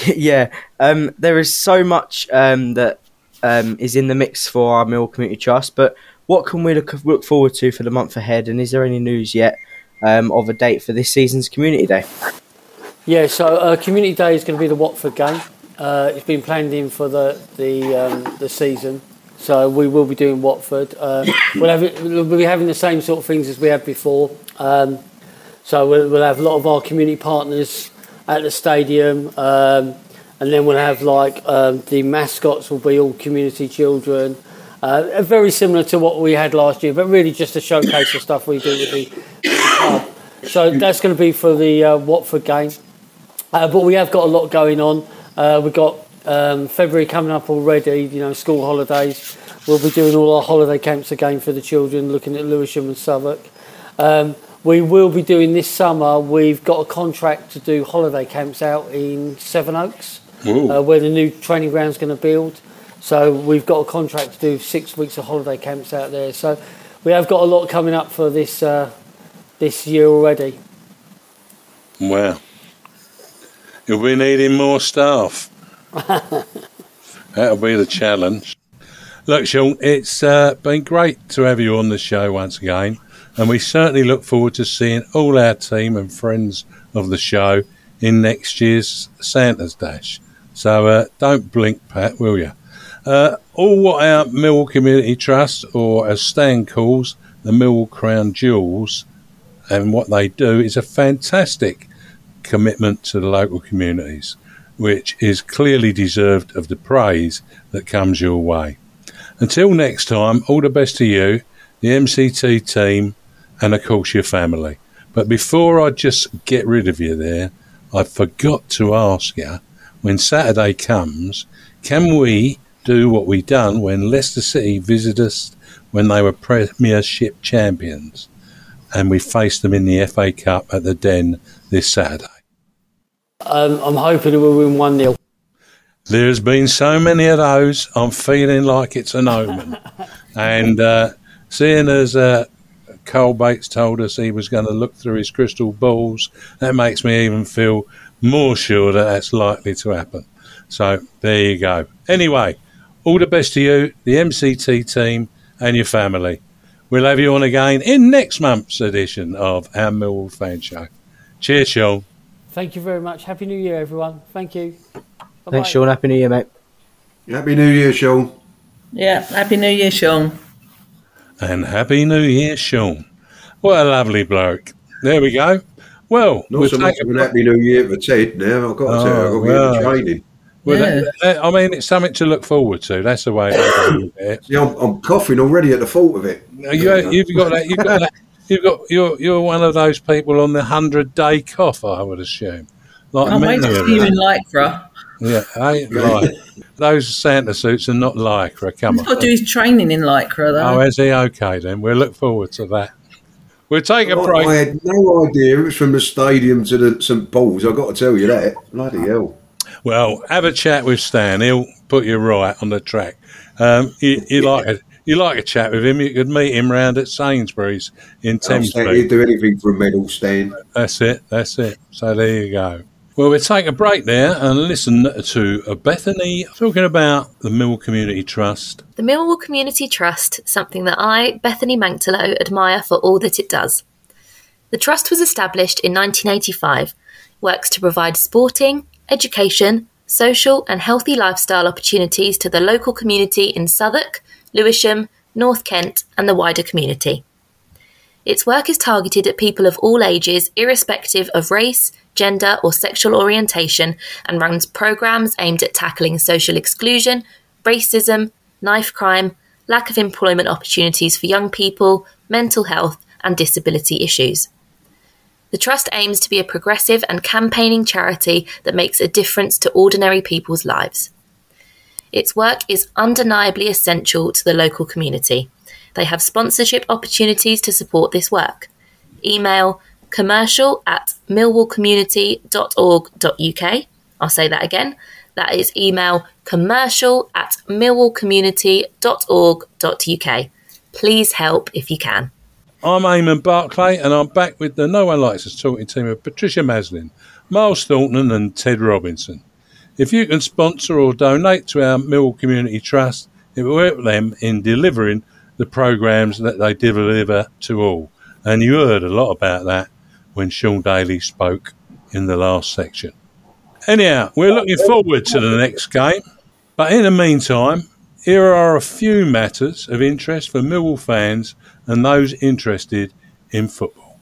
Yeah, there is so much that is in the mix for our Mill Community Trust, but what can we look forward to for the month ahead, and is there any news yet of a date for this season's Community Day? Yeah, so Community Day is going to be the Watford game. It's been planned in for the season, so we will be doing Watford. We'll be having the same sort of things as we had before. So we'll have a lot of our community partners at the stadium, and then we'll have the mascots will be all community children, very similar to what we had last year, but really just to showcase the stuff we do with the club. So that's going to be for the Watford game, but we have got a lot going on. We've got February coming up already, you know, school holidays. we'll be doing all our holiday camps again for the children, looking at Lewisham and Southwark. We will be doing this summer, we've got a contract to do holiday camps out in Sevenoaks, where the new training ground's going to build. So we've got a contract to do 6 weeks of holiday camps out there. So we have got a lot coming up for this year already. Wow. You'll be needing more staff. That'll be the challenge. Look, Sean, it's been great to have you on the show once again, and we certainly look forward to seeing all our team and friends of the show in next year's Santa's Dash. So don't blink, Pat, will you? All what our Millwall Community Trust, or as Stan calls, the Millwall Crown Jewels, and what they do is a fantastic commitment to the local communities, which is clearly deserved of the praise that comes your way. Until next time, all the best to you, the MCT team, and of course your family. But before I just get rid of you there, I forgot to ask you, when Saturday comes, can we do what we done when Leicester City visited us when they were Premiership champions, and we faced them in the FA Cup at the Den this Saturday? I'm hoping we'll win 1-0. There's been so many of those, I'm feeling like it's an omen. And seeing as Karl Bates told us he was going to look through his crystal balls, that makes me even feel more sure that that's likely to happen. So there you go. Anyway, all the best to you, the MCT team, and your family. We'll have you on again in next month's edition of our Millwall Fan Show. Cheers, Sean. Thank you very much. Happy New Year, everyone. Thank you. Bye-bye. Thanks, Sean. Happy New Year, mate. Happy New Year, Sean. Yeah, Happy New Year, Sean. And Happy New Year, Sean. What a lovely bloke. There we go. Well, not so much of an Happy New Year for Ted now. I've got to tell you, I've got to get the training. Well, I mean, it's something to look forward to. That's the way I look at it. See, I'm coughing already at the thought of it. You've got that. You've got that. You're one of those people on the 100-day cough, I would assume. Like I'm waiting to see you in Lycra. Yeah, ain't like those Santa suits are not Lycra. Come on. He's got to do his training in Lycra, though. Oh, is he? Okay, then we'll look forward to that. We'll take a break. I had no idea it was from the stadium to the St Paul's. I've got to tell you that. Bloody hell. Well, have a chat with Stan. He'll put you right on the track. You like a chat with him, you could meet him round at Sainsbury's in Thamesmead. He'd do anything for a medal, Stan. That's it. So there you go. Well, we'll take a break there and listen to Bethany talking about the Millwall Community Trust. The Millwall Community Trust, something that I, Bethany Manktelow, admire for all that it does. The Trust was established in 1985, works to provide sporting, education, social and healthy lifestyle opportunities to the local community in Southwark, Lewisham, North Kent and the wider community. Its work is targeted at people of all ages, irrespective of race, gender or sexual orientation, and runs programmes aimed at tackling social exclusion, racism, knife crime, lack of employment opportunities for young people, mental health and disability issues. The Trust aims to be a progressive and campaigning charity that makes a difference to ordinary people's lives. Its work is undeniably essential to the local community. They have sponsorship opportunities to support this work. Email commercial@millwallcommunity.org.uk. I'll say that again. That is email commercial@millwallcommunity.org.uk. Please help if you can. I'm Eamonn Barclay and I'm back with the No One Likes Us Talking team of Patricia Maslin, Myles Thornton and Ted Robinson. If you can sponsor or donate to our Millwall Community Trust, it will help them in delivering the programmes that they deliver to all. And you heard a lot about that when Sean Daly spoke in the last section. Anyhow, we're looking forward to the next game. But in the meantime, here are a few matters of interest for Millwall fans and those interested in football.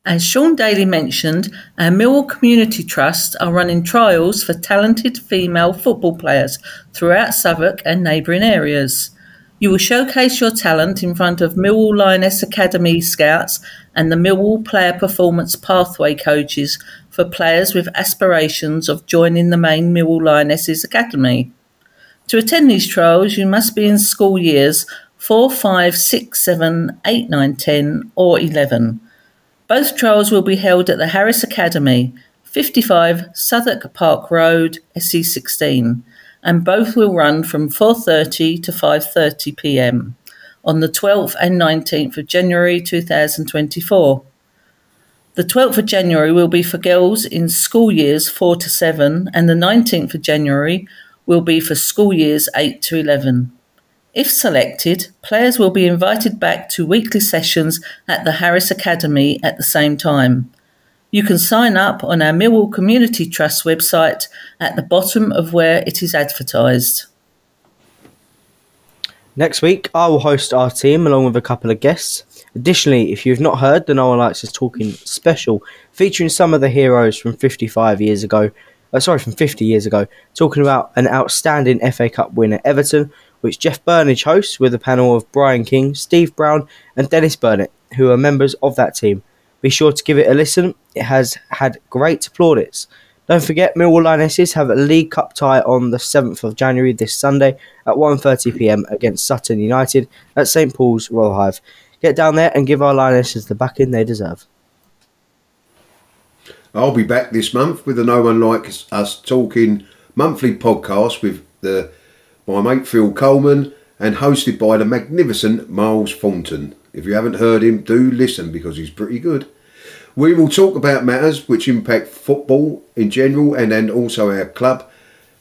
As Sean Daly mentioned, our Millwall Community Trust are running trials for talented female football players throughout Southwark and neighbouring areas. You will showcase your talent in front of Millwall Lioness Academy Scouts and the Millwall Player Performance Pathway coaches for players with aspirations of joining the main Millwall Lionesses Academy. To attend these trials, you must be in school years 4, 5, 6, 7, 8, 9, 10 or 11. Both trials will be held at the Harris Academy, 55 Southwark Park Road, SE16, and both will run from 4:30 to 5:30 p.m. on the 12th and 19th of January 2024. The 12th of January will be for girls in school years 4 to 7, and the 19th of January will be for school years 8 to 11. If selected, players will be invited back to weekly sessions at the Harris Academy at the same time. You can sign up on our Millwall Community Trust website at the bottom of where it is advertised. Next week, I will host our team along with a couple of guests. Additionally, if you've not heard the No One Likes Us Talking special, featuring some of the heroes from 50 years ago, talking about an outstanding FA Cup win at Everton, which Jeff Burnage hosts with a panel of Brian King, Steve Brown and Dennis Burnett, who are members of that team. Be sure to give it a listen. It has had great plaudits. Don't forget, Millwall Lionesses have a League Cup tie on the 7th of January this Sunday at 1:30 p.m. against Sutton United at St Paul's Royal Hive. Get down there and give our Lionesses the backing they deserve. I'll be back this month with the No One Likes Us Talking monthly podcast with my mate Phil Coleman and hosted by the magnificent Myles Thornton. If you haven't heard him, do listen because he's pretty good. We will talk about matters which impact football in general and then also our club.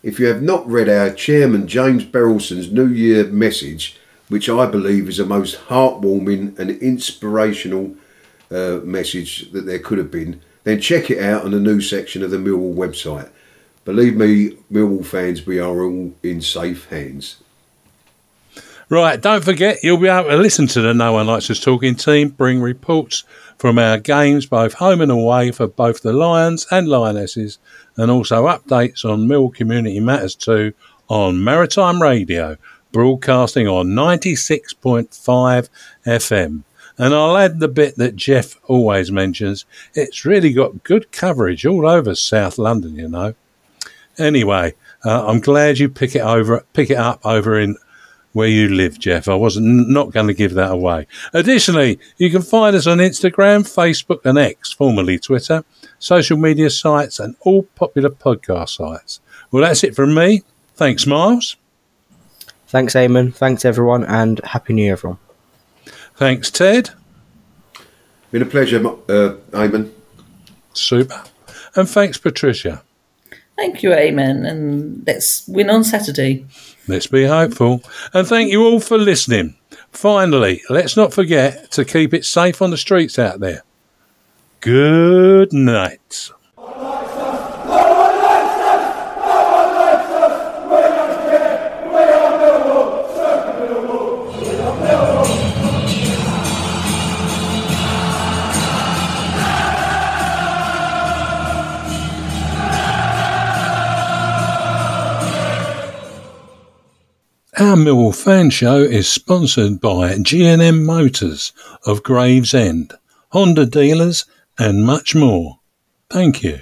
If you have not read our chairman James Berylson's New Year message, which I believe is the most heartwarming and inspirational message that there could have been, then check it out on the news section of the Millwall website. Believe me, Millwall fans, we are all in safe hands. Right, don't forget, you'll be able to listen to the No One Likes Us Talking team bring reports from our games, both home and away, for both the Lions and Lionesses, and also updates on Millwall Community Matters 2 on Maritime Radio, broadcasting on 96.5 FM. And I'll add the bit that Jeff always mentions. It's really got good coverage all over South London, you know. Anyway, I'm glad you pick it up over in where you live, Jeff. I was not going to give that away. Additionally, you can find us on Instagram, Facebook and X, formerly Twitter, social media sites and all popular podcast sites. Well, that's it from me. Thanks, Myles. Thanks, Eamon. Thanks, everyone, and Happy New Year, everyone. Thanks, Ted. Been a pleasure, Eamon. Super. And thanks, Patricia. Thank you, Eamon, and let's win on Saturday. Let's be hopeful. And thank you all for listening. Finally, let's not forget to keep it safe on the streets out there. Good night. Our Millwall Fan Show is sponsored by G&M Motors of Gravesend, Honda dealers and much more. Thank you.